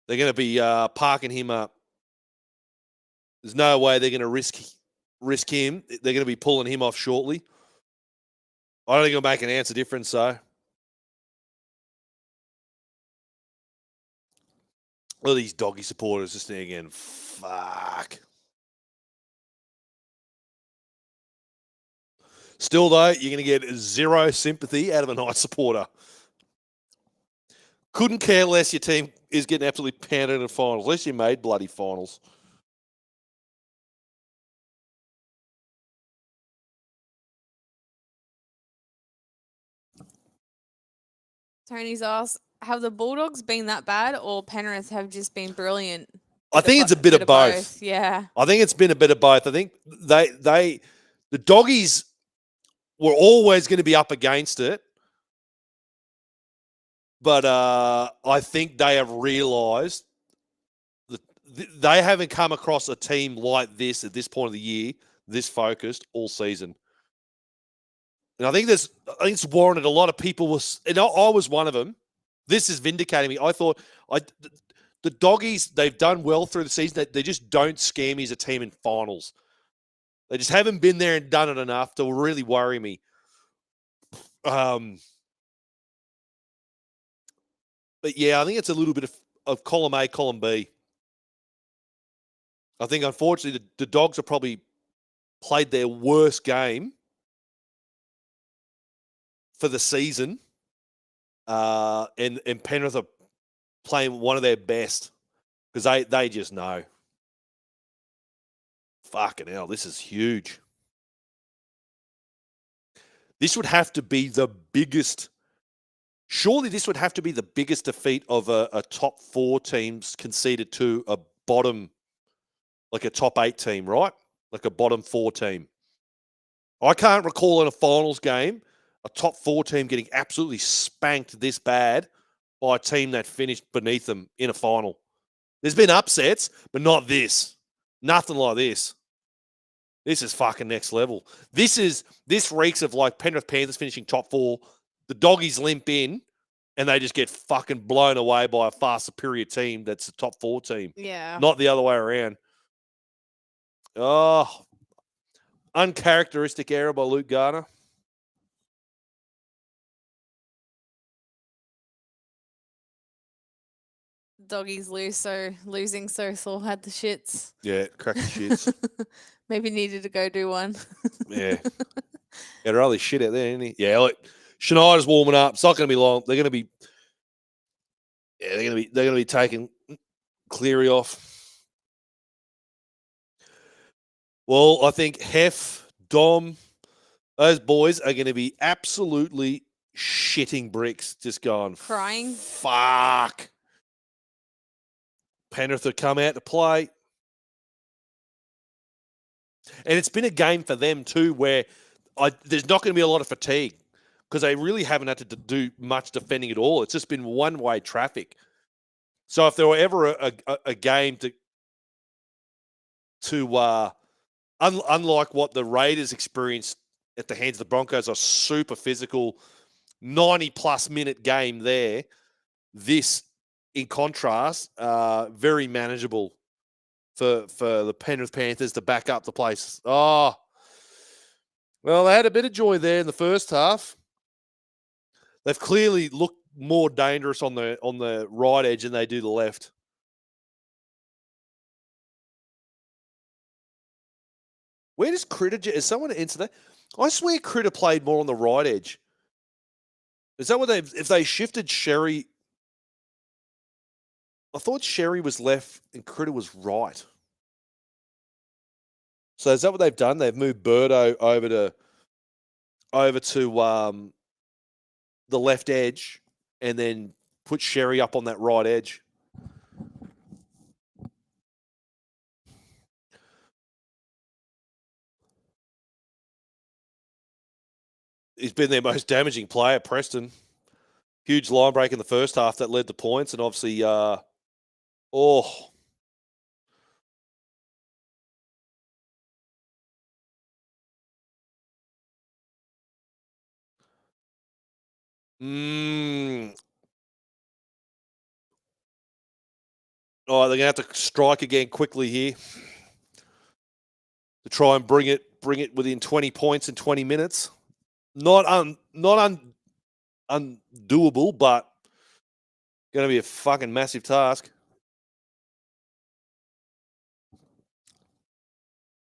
They're going to be parking him up. There's no way they're going to risk him. They're going to be pulling him off shortly. I don't think it'll make an ounce of difference, though. Look at these Doggy supporters just there again. Fuck. Still, though, you're going to get zero sympathy out of a Knights supporter. Couldn't care less your team is getting absolutely pounded in the finals. At least you made bloody finals. Tony's asked, have the Bulldogs been that bad or Penrith have just been brilliant? I think it's a bit of both. Yeah. I think it's been a bit of both. I think the Doggies were always going to be up against it. But I think they have realised that they haven't come across a team like this at this point of the year, this focused all season. And I think it's warranted. A lot of people and I was one of them. This is vindicating me. I thought the Doggies, they've done well through the season. They just don't scare me as a team in finals. They just haven't been there and done it enough to really worry me. But yeah, I think it's a little bit of column A, column B. I think, unfortunately, the Dogs have probably played their worst game for the season, and Penrith are playing one of their best because they just know. Fucking hell, this is huge. This would have to be the biggest. Surely this would have to be the biggest defeat of a top 4 teams conceded to a bottom, like a top 8 team, right? Like a bottom 4 team. I can't recall in a finals game a top 4 team getting absolutely spanked this bad by a team that finished beneath them in a final. There's been upsets, but not this. Nothing like this. This is fucking next level. This reeks of like Penrith Panthers finishing top 4. The doggies limp in, and they just get fucking blown away by a far superior team that's a top 4 team. Yeah. Not the other way around. Oh, uncharacteristic error by Luke Garner. Doggies losing so Saul had the shits. Yeah, cracked the shits. Maybe needed to go do one. Yeah. Got really shit out there, isn't he? Yeah, like Schneider's warming up. It's not going to be long. They're going to be taking Cleary off. Well, I think Hef, Dom, those boys are going to be absolutely shitting bricks, just going Crying. Fuck. Penrith have come out to play. And it's been a game for them too where there's not going to be a lot of fatigue because they really haven't had to do much defending at all. It's just been one-way traffic. So if there were ever a game to unlike what the Raiders experienced at the hands of the Broncos, a super physical 90-plus minute game there, this, in contrast, very manageable for the Penrith Panthers to back up the place. Oh, well, they had a bit of joy there in the first half. They've clearly looked more dangerous on the right edge than they do the left. Where does Critter? Is someone to answer that? I swear Critter played more on the right edge. Is that what if they shifted Sherry? I thought Sherry was left and Critter was right. So is that what they've done? They've moved Birdo over to the left edge and then put Sherry up on that right edge. He's been their most damaging player, Preston. Huge line break in the first half that led to points, and obviously, Oh, they're going to have to strike again quickly here to try and bring it within 20 points in 20 minutes. Not undoable, but going to be a fucking massive task.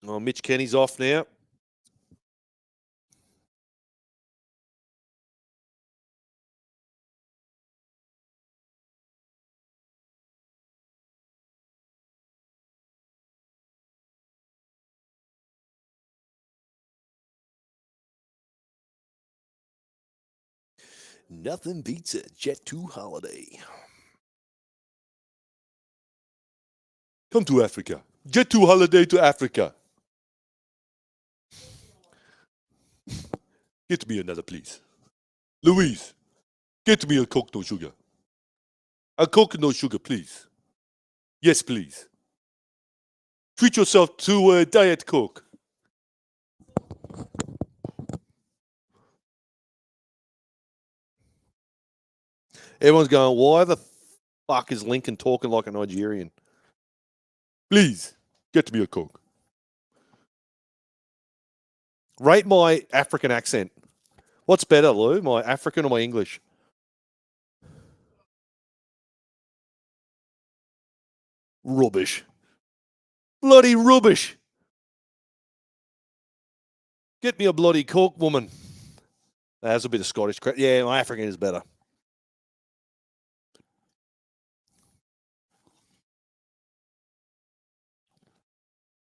Oh, Mitch Kenny's off now. Nothing beats a Jet 2 holiday. Come to Africa. Jet 2 holiday to Africa. Get me another, please. Louise, get me a Coke, no sugar. A Coke, no sugar, please. Yes, please. Treat yourself to a Diet Coke. Everyone's going, why the fuck is Lincoln talking like a Nigerian? Please, get me a Coke. Rate my African accent. What's better, Lou? My African or my English? Rubbish. Bloody rubbish. Get me a bloody Coke, woman. There's a bit of Scottish. Yeah, my African is better.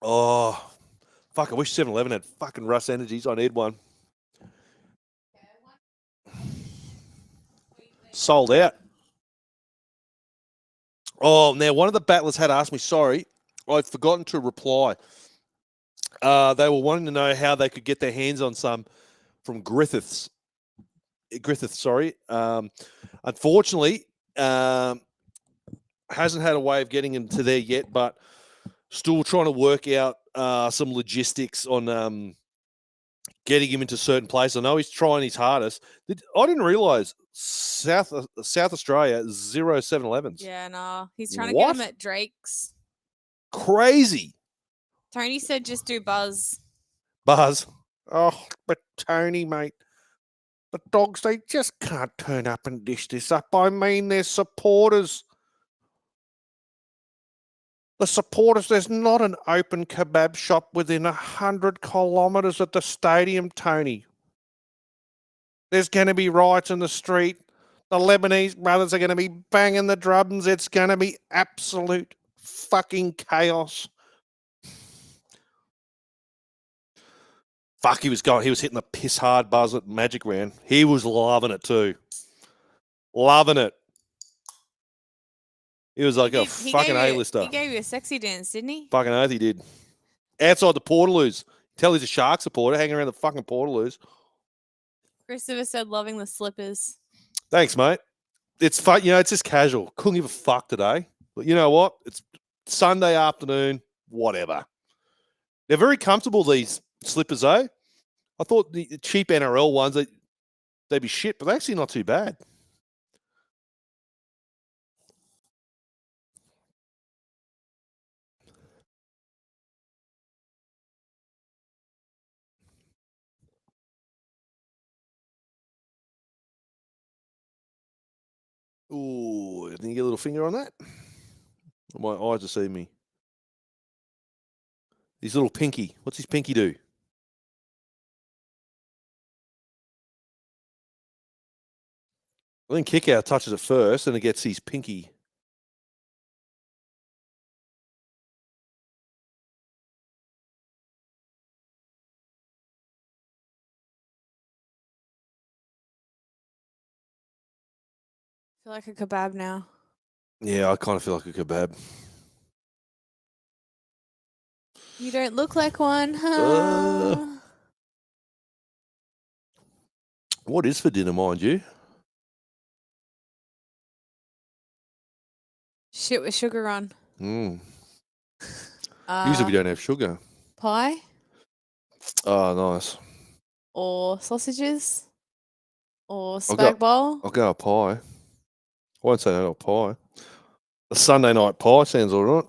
Oh, fuck, I wish 7-Eleven had fucking Russ Energies. I need one. Sold out. Oh, now one of the battlers had asked me, sorry, I'd forgotten to reply. They were wanting to know how they could get their hands on some from Griffiths, sorry. Unfortunately, hasn't had a way of getting them to there yet, but still trying to work out some logistics on getting him into certain places. I know he's trying his hardest. I didn't realise South Australia 0 7-Elevens. Yeah, no. He's trying to get him at Drake's. Crazy. Tony said just do Buzz. Buzz. Oh, but Tony, mate. The Dogs, they just can't turn up and dish this up. I mean, their supporters. The supporters, there's not an open kebab shop within 100 kilometres of the stadium, Tony. There's going to be riots in the street. The Lebanese brothers are going to be banging the drums. It's going to be absolute fucking chaos. Fuck, he was hitting the piss hard Buzz at Magic Round. He was loving it too. Loving it. He was like a fucking A-lister. He gave you a sexy dance, didn't he? Fucking oath he did. Outside the Portaloos. Tell he's a Shark supporter hanging around the fucking Portaloos. Christopher said loving the slippers. Thanks, mate. It's fun, it's just casual. Couldn't give a fuck today. But you know what? It's Sunday afternoon, whatever. They're very comfortable, these slippers, though. I thought the cheap NRL ones, they'd be shit, but they're actually not too bad. Ooh, didn't you get a little finger on that? My eyes are seeing me. His little pinky. What's his pinky do? I think kick out touches it first, and it gets his pinky. I feel like a kebab now. Yeah, I kind of feel like a kebab. You don't look like one. What is for dinner, mind you? Shit with sugar on. Usually we don't have sugar. Pie? Oh, nice. Or sausages? Or spag bowl? I'll go a pie. I won't say no to a pie. A Sunday night pie sounds all right.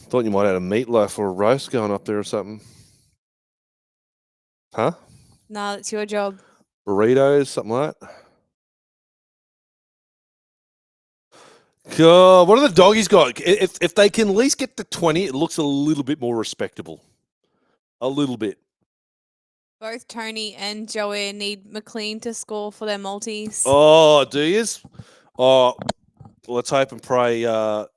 Thought you might have a meatloaf or a roast going up there or something. Huh? No, it's your job. Burritos, something like that. God, what are the doggies got? If they can at least get to 20, it looks a little bit more respectable. A little bit. Both Tony and Joey need McLean to score for their multis. Oh, do yous? Oh, let's hope and pray. Don't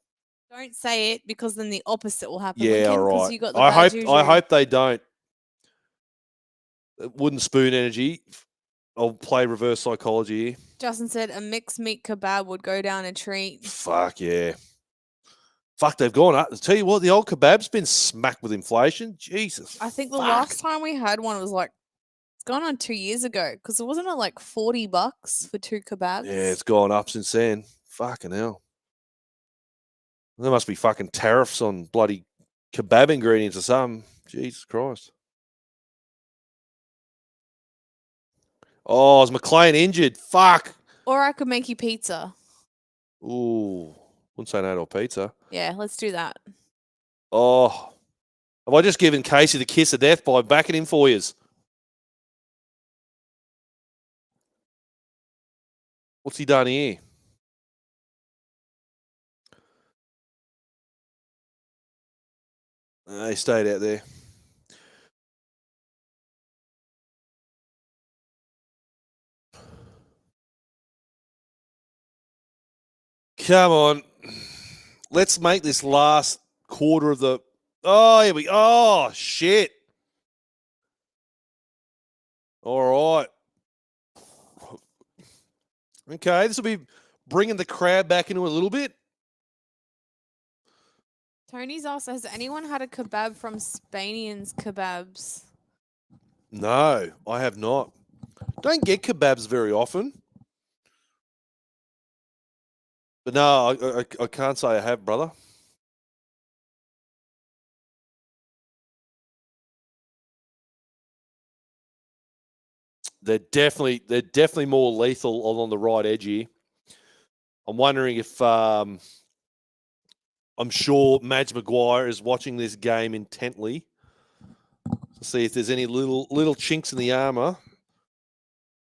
say it because then the opposite will happen. Yeah, all right. You got the bad juju. I hope they don't. Wooden spoon energy. I'll play reverse psychology here. Justin said a mixed meat kebab would go down a treat. Fuck yeah. Fuck, they've gone up. I'll tell you what, the old kebab's been smacked with inflation. Jesus. I think the last time we had one was like, it's gone on 2 years ago because it wasn't like $40 for 2 kebabs. Yeah, it's gone up since then. Fucking hell. There must be fucking tariffs on bloody kebab ingredients or something. Jesus Christ. Oh, is McLean injured? Fuck. Or I could make you pizza. Ooh. Wouldn't say no to a pizza. Yeah, let's do that. Oh. Have I just given Casey the kiss of death by backing him for yous? What's he done here? He stayed out there. Come on. Let's make this last quarter of the... Oh, here we... Oh, shit. All right. Okay, this will be bringing the crowd back into a little bit. Tony's asked, has anyone had a kebab from Spanian's Kebabs? No, I have not. Don't get kebabs very often. But no, I can't say I have, brother. They're definitely more lethal along the right edge here. I'm wondering if I'm sure Madge Maguire is watching this game intently to see if there's any little chinks in the armour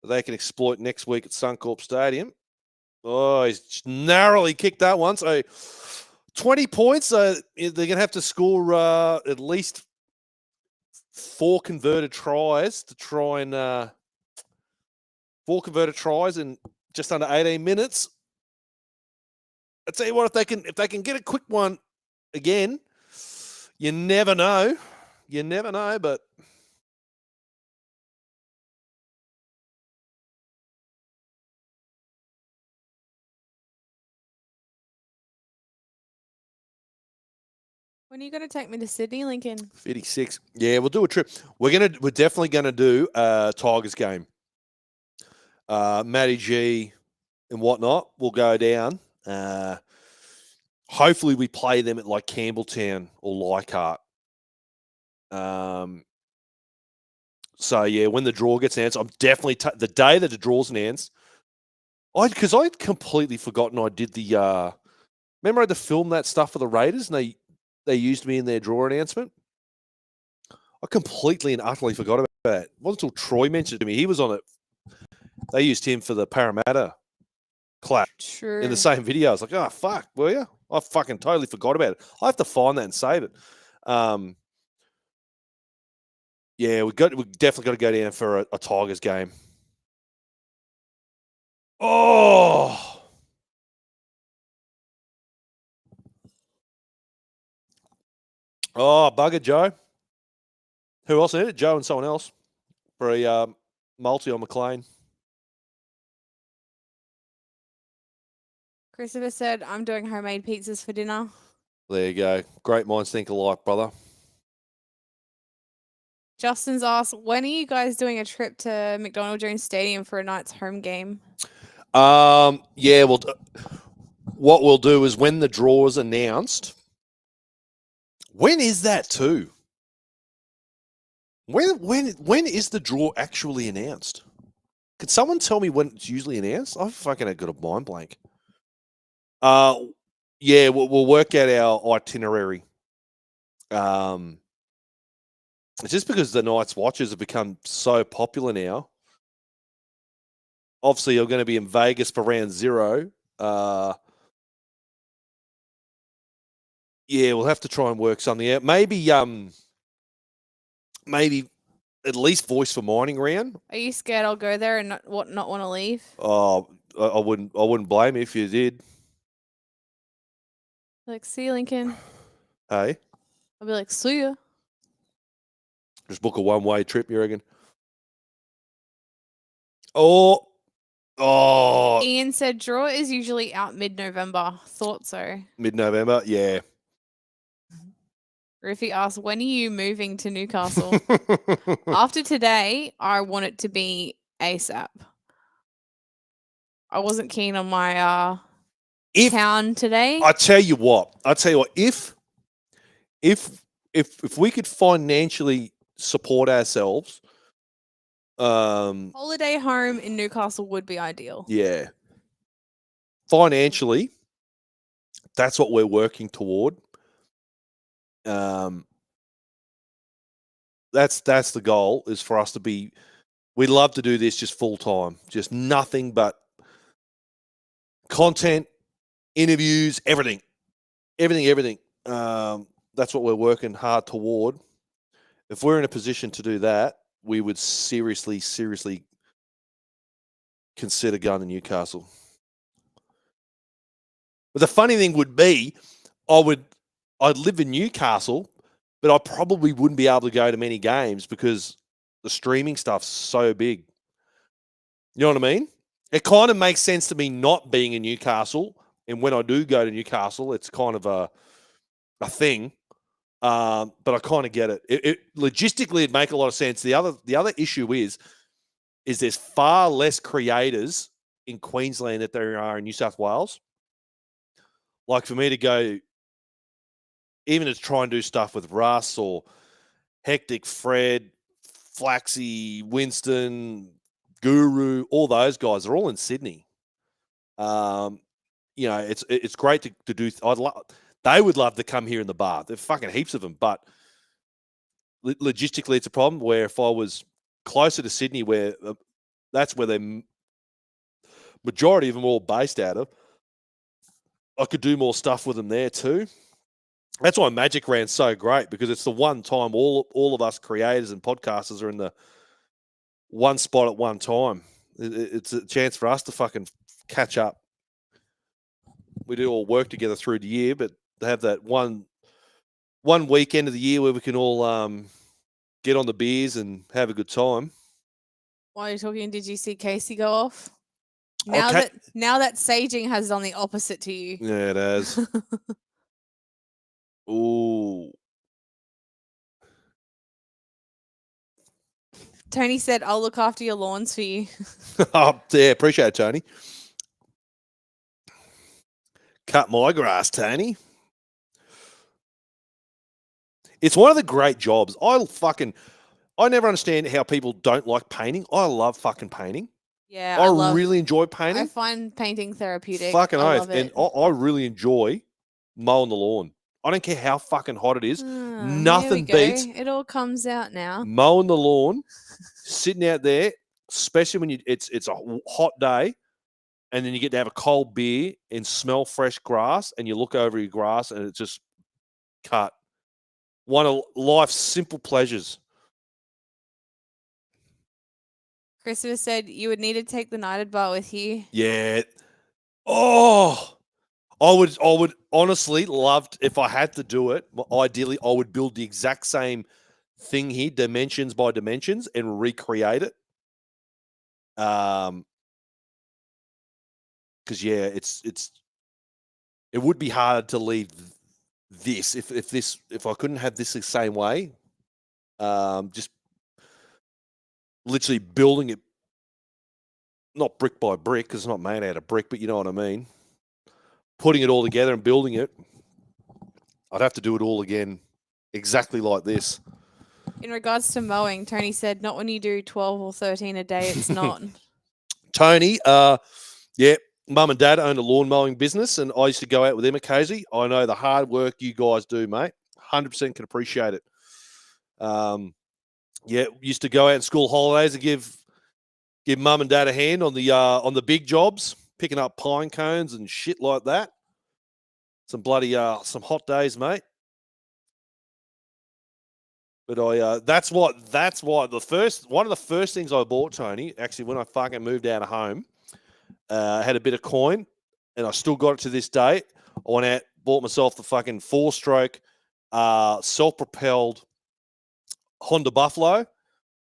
that they can exploit next week at Suncorp Stadium. Oh, he's narrowly kicked that one. So 20 points. They're going to have to score at least 4 converted tries to try and 4 converted tries in just under 18 minutes. I tell you what, if they can get a quick one again, you never know. You never know, but When are you going to take me to Sydney, Lincoln? 56. Yeah, we'll do a trip. We're definitely gonna do a Tigers game. Matty G and whatnot will go down. Hopefully we play them at like Campbelltown or Leichhardt. So yeah, when the draw gets announced, I'm definitely the day that the draw's announced. Because I'd completely forgotten I did the. Remember I had to film that stuff for the Raiders, and they used me in their draw announcement. I completely and utterly forgot about that. It wasn't until Troy mentioned it to me. He was on it. They used him for the Parramatta clap in the same video. I was like, oh, fuck, were you? I fucking totally forgot about it. I have to find that and save it. Yeah, we definitely got to go down for a Tigers game. Oh, bugger, Joe. Who else in it? Joe and someone else for a multi on McLean. Christopher said, I'm doing homemade pizzas for dinner. There you go. Great minds think alike, brother. Justin's asked, when are you guys doing a trip to McDonald Jones Stadium for a night's home game? Yeah, well, what we'll do is when the draw is announced. When is that too? When is the draw actually announced? Could someone tell me when it's usually announced? I've fucking got a mind blank. Yeah, we'll work out our itinerary. It's just because the Knights watches have become so popular now. Obviously, you're going to be in Vegas for round 0. Yeah, we'll have to try and work something out. Maybe at least voice for mining round. Are you scared I'll go there and not want to leave? Oh, I wouldn't blame you if you did. Like, see you, Lincoln. Hey, I'll be like, see ya. just book a one-way trip, you reckon? Oh. Ian said draw is usually out mid-November. Thought so. Mid-November, yeah. Rufi asked, when are you moving to Newcastle? After today, I want it to be ASAP. I wasn't keen on my town today. I tell you what, if we could financially support ourselves, holiday home in Newcastle would be ideal. Yeah. Financially, that's what we're working toward. That's the goal, is for us to be. We'd love to do this just full time, just nothing but content, interviews, everything. That's what we're working hard toward. If we're in a position to do that, we would seriously consider going to Newcastle. But the funny thing would be, I'd live in Newcastle, but I probably wouldn't be able to go to many games because the streaming stuff's so big. You know what I mean? It kind of makes sense to me not being in Newcastle, and when I do go to Newcastle, it's kind of a thing. But I kind of get it. It logistically, it'd make a lot of sense. The other issue is there's far less creators in Queensland than there are in New South Wales. Like for me to go, even to try and do stuff with Russ or Hectic Fred, Flaxy, Winston, Guru, all those guys are all in Sydney. It's great to do. They would love to come here in the bar. There's fucking heaps of them, but logistically, it's a problem. Where if I was closer to Sydney, where that's where the majority of them are all based out of, I could do more stuff with them there too. That's why Magic Round's so great, because it's the one time all of us creators and podcasters are in the one spot at one time. It's a chance for us to fucking catch up. We do all work together through the year, but to have that one weekend of the year where we can all get on the beers and have a good time. While you're talking, did you see Casey go off? Now that saging has done the opposite to you. Yeah, it has. Ooh. Tony said, "I'll look after your lawns for you." Oh, yeah, appreciate it, Tony. Cut my grass, Tony. It's one of the great jobs. I never understand how people don't like painting. I love fucking painting. Yeah, I really enjoy I painting. find painting therapeutic. Fucking I oath. love it. And I really enjoy mowing the lawn. I don't care how fucking hot it is. Nothing beats it all comes out now. mowing the lawn, sitting out there, especially when it's a hot day, and then you get to have a cold beer and smell fresh grass, and you look over your grass and it's just cut. One of life's simple pleasures. Christopher said you would need to take the United bar with you. Yeah. Oh, I would honestly love if I had to do it. Ideally, I would build the exact same thing here, dimensions by dimensions, and recreate it. Because it would be hard to leave this if I couldn't have this the same way. Just literally building it, not brick by brick, because it's not made out of brick, but you know what I mean. Putting it all together and building it, I'd have to do it all again, exactly like this. In regards to mowing, Tony said, not when you do 12 or 13 a day, it's not. Tony, mum and dad own a lawn mowing business, and I used to go out with them occasionally. I know the hard work you guys do, mate. 100% can appreciate it. Used to go out in school holidays and give mum and dad a hand on the big jobs, picking up pine cones and shit like that. Some bloody some hot days, mate. But that's why one of the first things I bought, Tony, actually when I fucking moved out of home, I had a bit of coin, and I still got it to this day. I went out, bought myself the fucking 4-stroke self-propelled Honda Buffalo,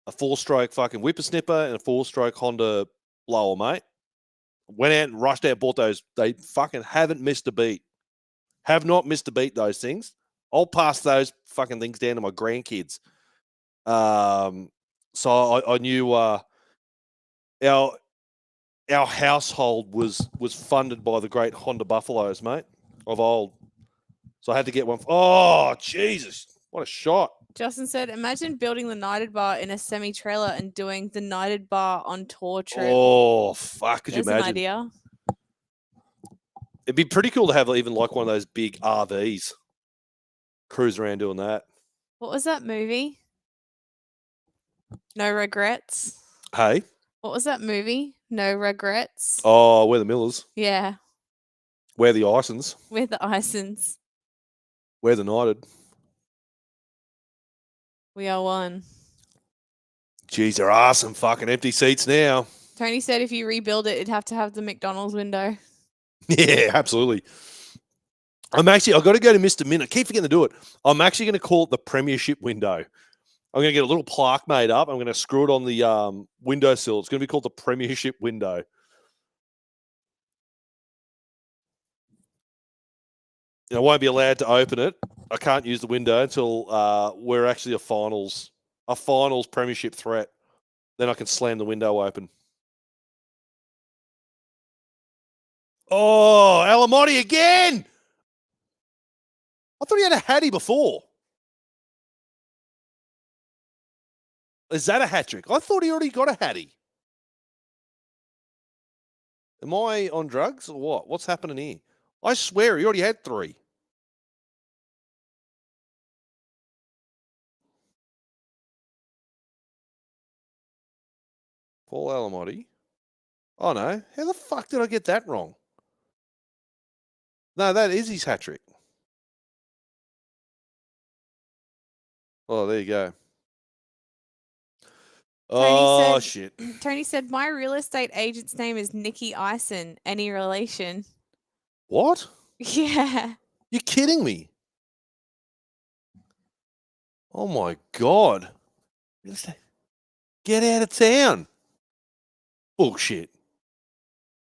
a 4-stroke fucking whippersnipper, and a 4-stroke Honda blower, mate. Went out and rushed out, bought those. They fucking haven't missed a beat. Have not missed a beat, those things. I'll pass those fucking things down to my grandkids. So I knew our household was funded by the great Honda Buffaloes, mate, of old. So I had to get one. Oh, Jesus. What a shot. Justin said, imagine building the United bar in a semi-trailer and doing the United bar on tour trip. Oh, fuck. Could There's you imagine? an idea. It'd be pretty cool to have even like one of those big RVs. Cruise around doing that. What was that movie? No Regrets. Hey? What was that movie? No Regrets. Oh, we're the Millers. Yeah. We're the Isons. We're the Isons. We're the United. We are one. Jeez, there are some fucking empty seats now. Tony said if you rebuild it, it'd have to have the McDonald's window. Yeah, absolutely. I've got to go to Mr. Min. I keep forgetting to do it. I'm actually going to call it the Premiership window. I'm going to get a little plaque made up. I'm going to screw it on the windowsill. It's going to be called the Premiership window. I won't be allowed to open it. I can't use the window until we're actually a finals Premiership threat. Then I can slam the window open. Oh, Alamotti again! I thought he had a hattie before. Is that a hat trick? I thought he already got a hattie. Am I on drugs or what? What's happening here? I swear he already had 3. Paul Alamotti. Oh no. How the fuck did I get that wrong? No, that is his hat trick. Oh, there you go. Oh, shit. Tony said, my real estate agent's name is Nikki Ison. Any relation? What? Yeah. You're kidding me. Oh, my God. Get out of town. Bullshit.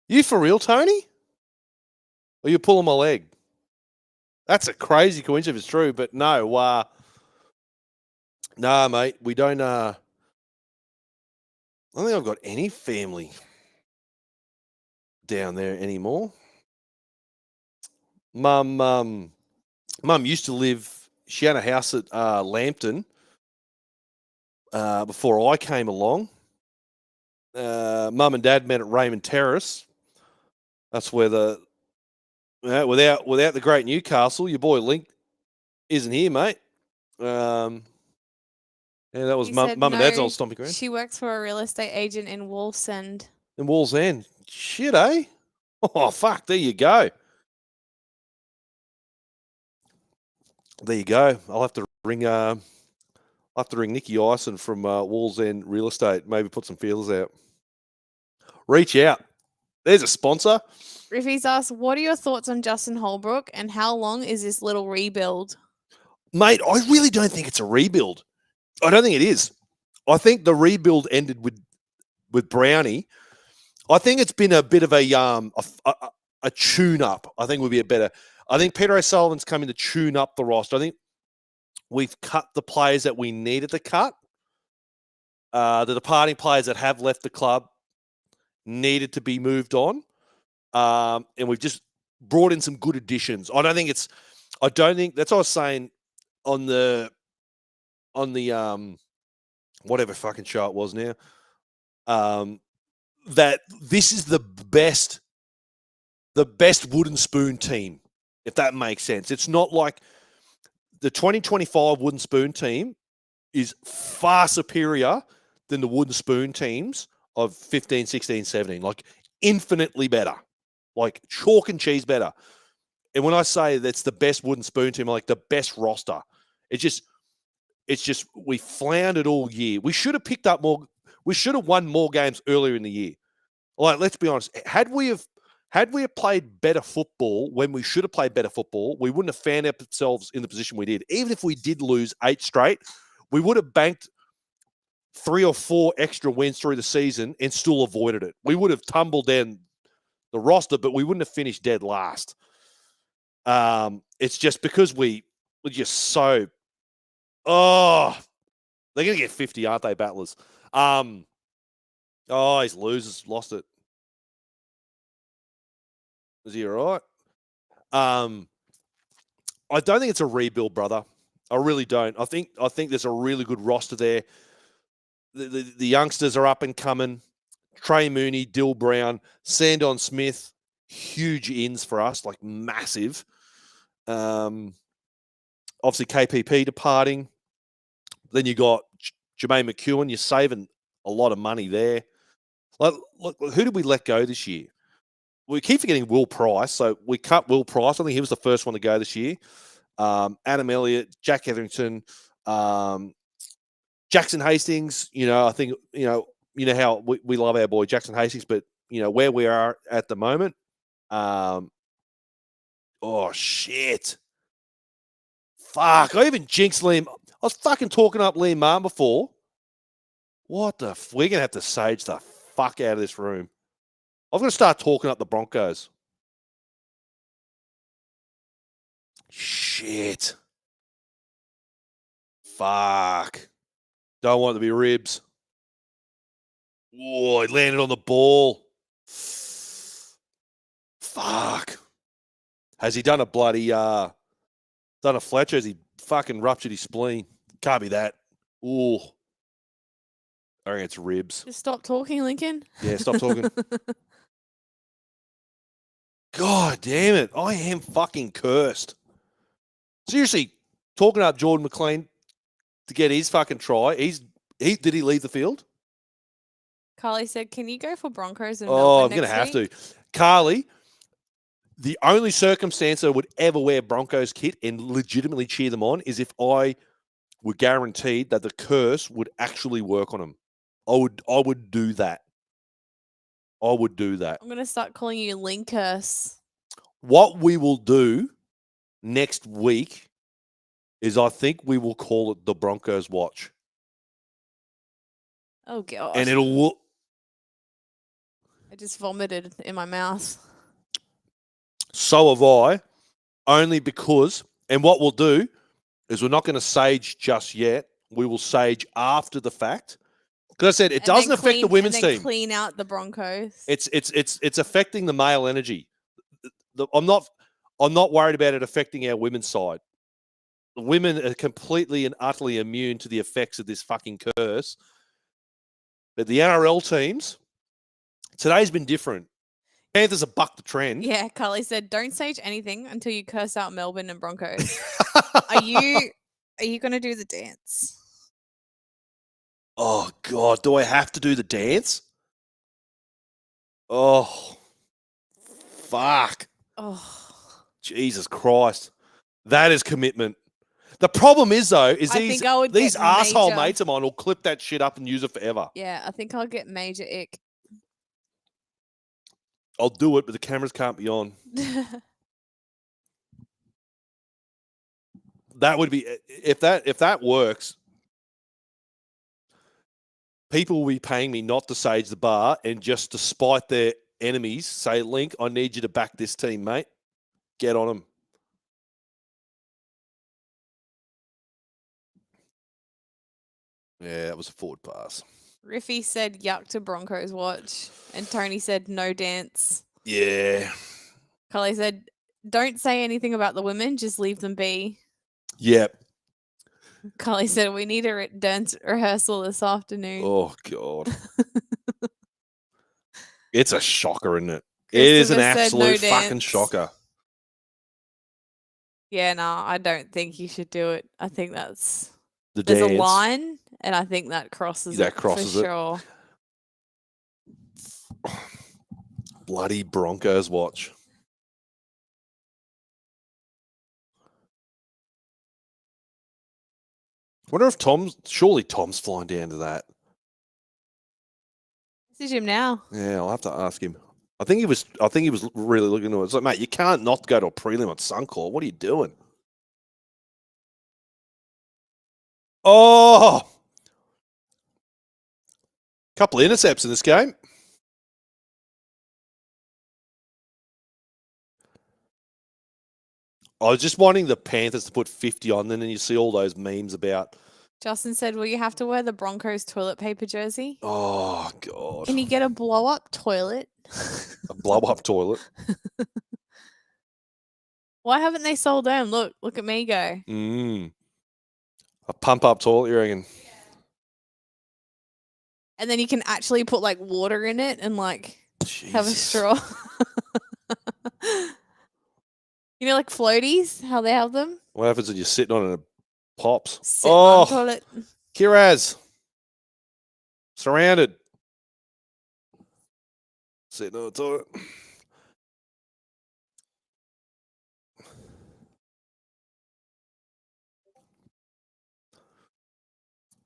You for real, Tony? Or you pulling my leg? That's a crazy coincidence if it's true, but no. Nah, mate. We don't... I don't think I've got any family down there anymore. Mum used to live... She had a house at Lambton before I came along. Mum and Dad met at Raymond Terrace. That's where without the great Newcastle, your boy Link isn't here, mate. Yeah, that was mum and Dad's old stomping ground. She works for a real estate agent in Wallsend. In Wallsend. Shit, eh? Oh, fuck. There you go. There you go. I'll have to ring Nikki Ison from Wallsend Real Estate. Maybe put some feelers out. Reach out. There's a sponsor. Riffy's asked, what are your thoughts on Justin Holbrook and how long is this little rebuild? Mate, I really don't think it's a rebuild. I don't think it is. I think the rebuild ended with Brownie. I think it's been a bit of a tune-up. I think would be a better. I think Peter O'Sullivan's coming to tune up the roster. I think we've cut the players that we needed to cut. The departing players that have left the club needed to be moved on. And we've just brought in some good additions. I don't think that's what I was saying on the whatever fucking show it was now. That this is the best wooden spoon team, if that makes sense. It's not like the 2025 wooden spoon team is far superior than the wooden spoon teams of 15, 16, 17. Like infinitely better. Like chalk and cheese better. And when I say that's the best wooden spoon team, like the best roster, it's just we floundered all year. We should have picked up more. We should have won more games earlier in the year. Like, let's be honest. Had we played better football when we should have played better football, we wouldn't have found ourselves in the position we did. Even if we did lose 8 straight, we would have banked 3 or 4 extra wins through the season and still avoided it. We would have tumbled down the roster, but we wouldn't have finished dead last. It's just because we're just so... Oh, they're going to get 50, aren't they, Battlers? Oh, he's losers. Lost it. Is he all right? I don't think it's a rebuild, brother. I really don't. I think there's a really good roster there. The youngsters are up and coming. Trey Mooney, Dill Brown, Sandon Smith, huge ins for us, like massive. Obviously, KPP departing. Then you got Jermaine McEwen. You're saving a lot of money there. Look, who did we let go this year? We keep forgetting Will Price. So we cut Will Price. I think he was the first one to go this year. Adam Elliott, Jack Etherington, Jackson Hastings. I think, how we love our boy Jackson Hastings, but, where we are at the moment, Oh, shit. Fuck. I even jinxed Liam. I was fucking talking up Liam Martin before. What the? We're going to have to sage the fuck out of this room. I'm going to start talking up the Broncos. Shit. Fuck. Don't want it to be ribs. Whoa, he landed on the ball. Fuck. Has he done a bloody, done a Fletcher? Has he fucking ruptured his spleen? Can't be that. Ooh. I reckon it's ribs. Just stop talking, Lincoln. Yeah, stop talking. God damn it. I am fucking cursed. Seriously, talking up Jordan McLean to get his fucking try. Did he leave the field? Carly said, "Can you go for Broncos and Oh, Melbourne I'm going to have week?" to. Carly, the only circumstance I would ever wear Broncos kit and legitimately cheer them on is if I were guaranteed that the curse would actually work on them. I would do that. I would do that. I'm going to start calling you Linkers. What we will do next week is I think we will call it the Broncos Watch. Oh, God. And it'll... I just vomited in my mouth. So have I, only because... And what we'll do is we're not going to sage just yet. We will sage after the fact. Because I said it doesn't affect the women's team. Clean out the Broncos. It's affecting the male energy. I'm not worried about it affecting our women's side. The women are completely and utterly immune to the effects of this fucking curse. But the NRL teams, today's been different. Panthers have bucked the trend. Yeah, Carly said, "Don't sage anything until you curse out Melbourne and Broncos." Are you going to do the dance? Oh, God. Do I have to do the dance? Oh, fuck. Oh, Jesus Christ. That is commitment. The problem is, though, is these asshole mates of mine will clip that shit up and use it forever. Yeah, I think I'll get major ick. I'll do it, but the cameras can't be on. That would be... If that works... People will be paying me not to sage the bar and just to spite their enemies say, "Link, I need you to back this team, mate. Get on them." Yeah, that was a forward pass. Riffy said, "Yuck to Broncos watch." And Tony said, "No dance." Yeah. Carly said, "Don't say anything about the women. Just leave them be." Yep. Carly said, "We need a dance rehearsal this afternoon." Oh, God. It's a shocker, isn't it? It is an absolute fucking shocker. Yeah, no, I don't think you should do it. I think there's dance. A line, and I think that crosses it for sure. Bloody Broncos watch. Wonder if surely Tom's flying down to that. Message him now. Yeah, I'll have to ask him. I think he was really looking to it. It's like, mate, you can't not go to a prelim on Suncorp. What are you doing? Oh! Couple of intercepts in this game. I was just wanting the Panthers to put 50 on, and then you see all those memes about... Justin said, "Will you have to wear the Broncos toilet paper jersey?" Oh, God. Can you get a blow-up toilet? A blow-up toilet? Why haven't they sold them? Look at me go. A pump-up toilet, you reckon? And then you can actually put, like, water in it and, like, have a straw. You know, like floaties, how they have them? What happens when you're sitting on it and it pops? Sitting on the toilet. Kiraz. Surrounded. Sitting on the toilet.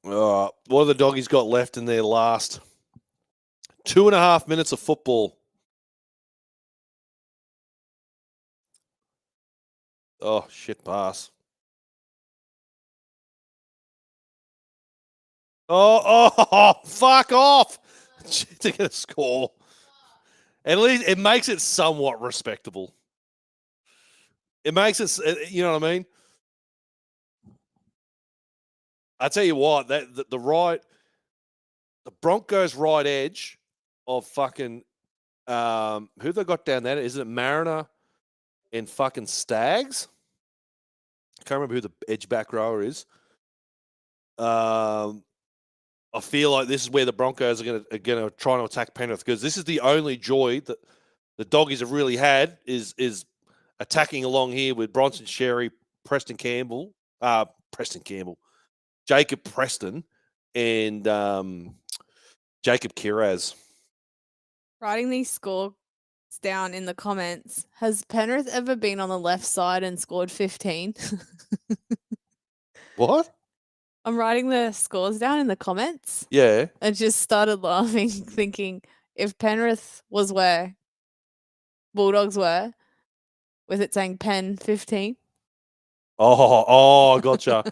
What have the doggies got left in their last 2.5 minutes of football? Oh, shit pass. Oh, fuck off. To get a score. At least it makes it somewhat respectable. It makes it, you know what I mean? I tell you what, the Broncos right edge of fucking who they got down there? Is it Mariner and fucking Stags? I can't remember who the edge back rower is. I feel like this is where the Broncos are going to try to attack Penrith, because this is the only joy that the Doggies have really had is attacking along here with Bronson Sherry, Jacob Preston, and Jacob Kiraz. Writing these scores down in the comments. Has Penrith ever been on the left side and scored 15? What? I'm writing the scores down in the comments. Yeah. I just started laughing, thinking if Penrith was where Bulldogs were, with it saying Pen 15. Oh, gotcha.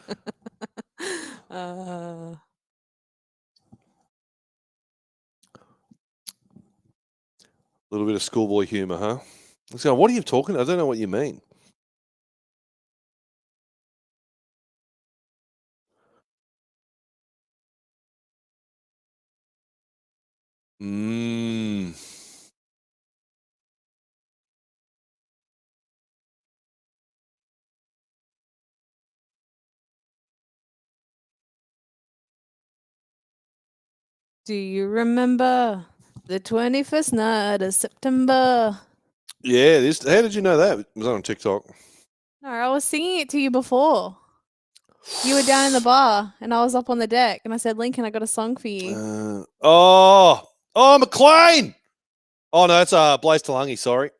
A little bit of schoolboy humor, huh? Let's go. What are you talking? I don't know what you mean. Do you remember the 21st night of September? Yeah, how did you know that? Was that on TikTok? No, I was singing it to you before. You were down in the bar and I was up on the deck and I said, Lincoln, I got a song for you. McLean. Oh, no, it's Blaze Talangi, sorry.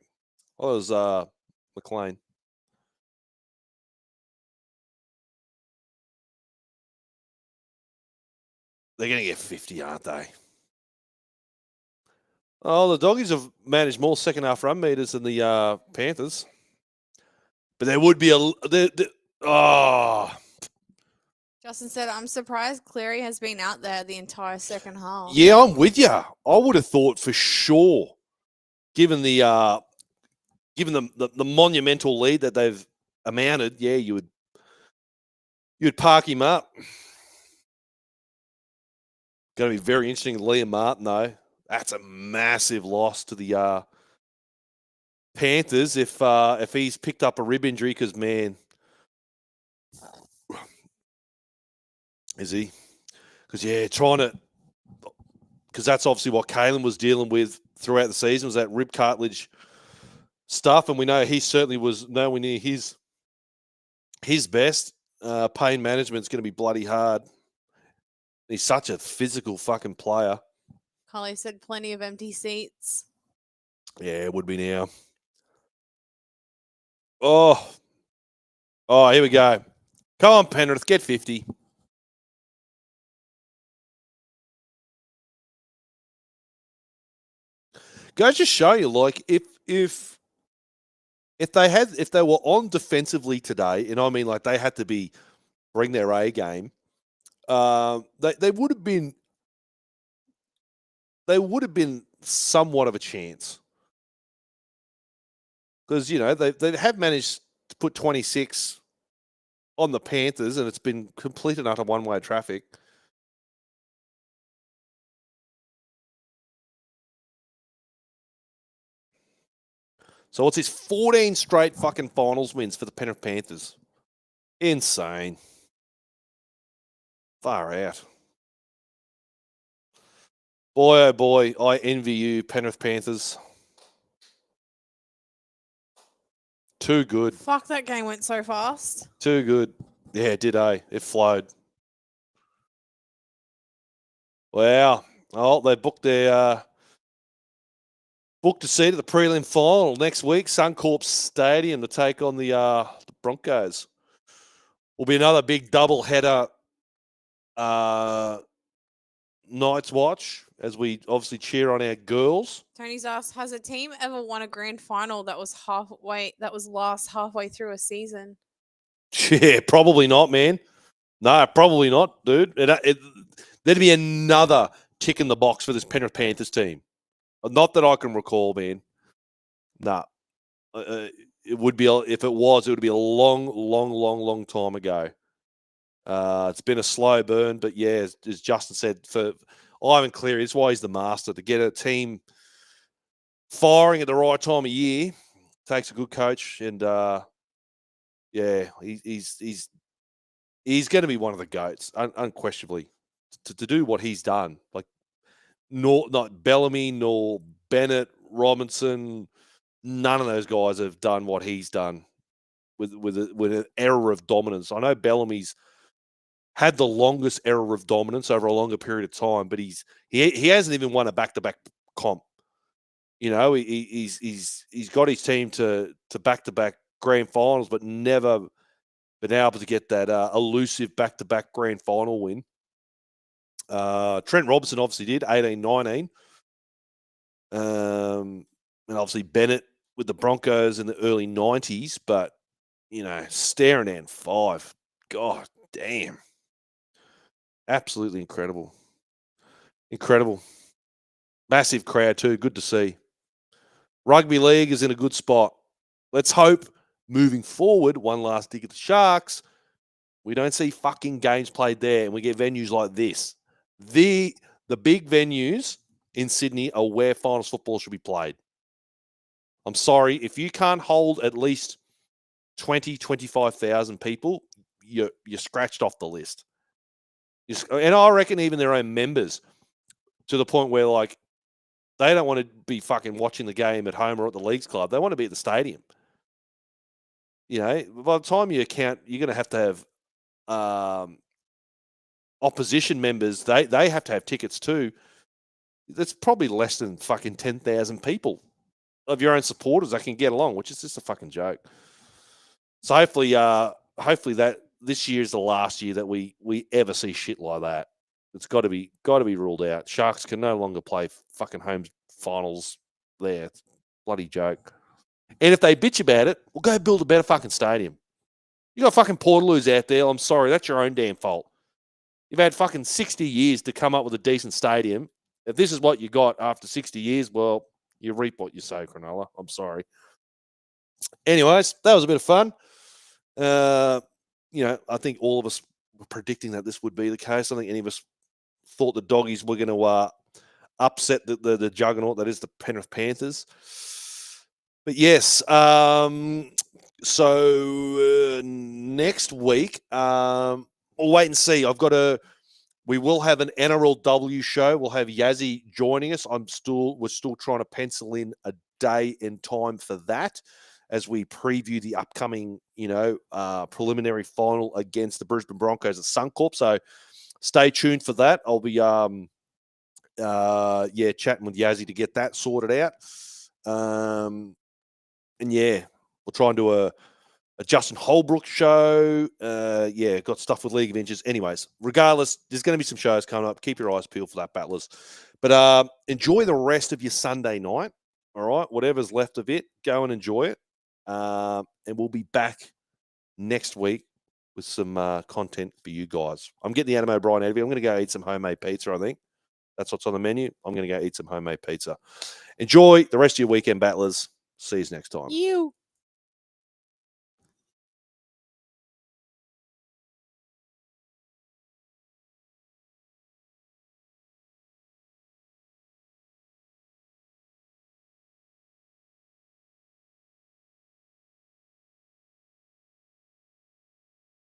Oh, it was McLean. They're going to get 50, aren't they? Oh, the Doggies have managed more second half run meters than the Panthers. But there would be Justin said, I'm surprised Cleary has been out there the entire second half. Yeah, I'm with you. I would have thought for sure, given the monumental lead that they've amounted, yeah, you'd park him up. Going to be very interesting. Liam Martin, though, that's a massive loss to the Panthers if he's picked up a rib injury, because, man, is he? Because, yeah, because that's obviously what Kalen was dealing with throughout the season, was that rib cartilage stuff, and we know he certainly was nowhere near his best. Pain management's going to be bloody hard. He's such a physical fucking player. Carly said plenty of empty seats. Yeah, it would be now. Oh, here we go. Come on, Penrith, get 50. Goes to show you, like, if they were on defensively today, and I mean, like, they had to bring their A game, they would have been somewhat of a chance, because, you know, they have managed to put 26 on the Panthers, and it's been complete and utter one-way traffic. So it's his 14 straight fucking finals wins for the Penrith Panthers. Insane. Far out. Boy, oh boy, I envy you, Penrith Panthers. Too good. Fuck, that game went so fast. Too good. Yeah, it did, eh? It flowed. Wow. Oh, they booked a seat at the prelim final next week, Suncorp Stadium, to take on the Broncos. Will be another big double header Knights watch as we obviously cheer on our girls. Tony's asked, has a team ever won a grand final that was last halfway through a season? Yeah, probably not, man. No, probably not, dude. There'd be another tick in the box for this Penrith Panthers team. Not that I can recall, man. Nah. It would be, if it was, it would be a long time ago. It's been a slow burn, but yeah, as Justin said, for Ivan Cleary, it's why he's the master. To get a team firing at the right time of year takes a good coach, and yeah, he's going to be one of the GOATs, unquestionably. To do what he's done, like not Bellamy nor Bennett, Robinson, none of those guys have done what he's done with an era of dominance. I know Bellamy's had the longest era of dominance over a longer period of time, but he hasn't even won a back-to-back comp. You know, he's got his team to back-to-back grand finals, but never been able to get that elusive back-to-back grand final win. Trent Robinson obviously did, 18-19. And obviously Bennett with the Broncos in the early 90s, but, you know, staring down 5. God damn. Absolutely incredible. Incredible. Massive crowd too. Good to see. Rugby league is in a good spot. Let's hope moving forward, one last dig at the Sharks, we don't see fucking games played there and we get venues like this. The big venues in Sydney are where finals football should be played. I'm sorry, if you can't hold at least 20, 25,000 people, you're scratched off the list. And I reckon even their own members, to the point where, like, they don't want to be fucking watching the game at home or at the Leagues Club. They want to be at the stadium. You know, by the time you count, you're going to have opposition members. They have to have tickets too. That's probably less than fucking 10,000 people of your own supporters that can get along, which is just a fucking joke. So hopefully that this year is the last year that we ever see shit like that. It's got to be ruled out. Sharks can no longer play fucking home finals there. It's a bloody joke. And if they bitch about it, we'll go build a better fucking stadium. You got fucking Portaloos out there. I'm sorry, that's your own damn fault. You've had fucking 60 years to come up with a decent stadium. If this is what you got after 60 years, well, you reap what you sow, Cronulla. I'm sorry. Anyways, that was a bit of fun. You know, I think all of us were predicting that this would be the case. I think any of us thought the Doggies were going to upset the juggernaut that is the Penrith Panthers. But yes, so next week, we'll wait and see. We will have an NRLW show. We'll have Yazzie joining us. We're still trying to pencil in a day and time for that as we preview the upcoming, preliminary final against the Brisbane Broncos at Suncorp. So stay tuned for that. I'll be chatting with Yazzie to get that sorted out. And yeah, we'll try and do a Justin Holbrook show. Got stuff with League of Inches. Anyways, regardless, there's going to be some shows coming up. Keep your eyes peeled for that, Battlers. But enjoy the rest of your Sunday night. All right, whatever's left of it, go and enjoy it. And we'll be back next week with some content for you guys. I'm getting the Adam O'Brien out of here. I'm going to go eat some homemade pizza, I think. That's what's on the menu. I'm going to go eat some homemade pizza. Enjoy the rest of your weekend, Battlers. See you next time.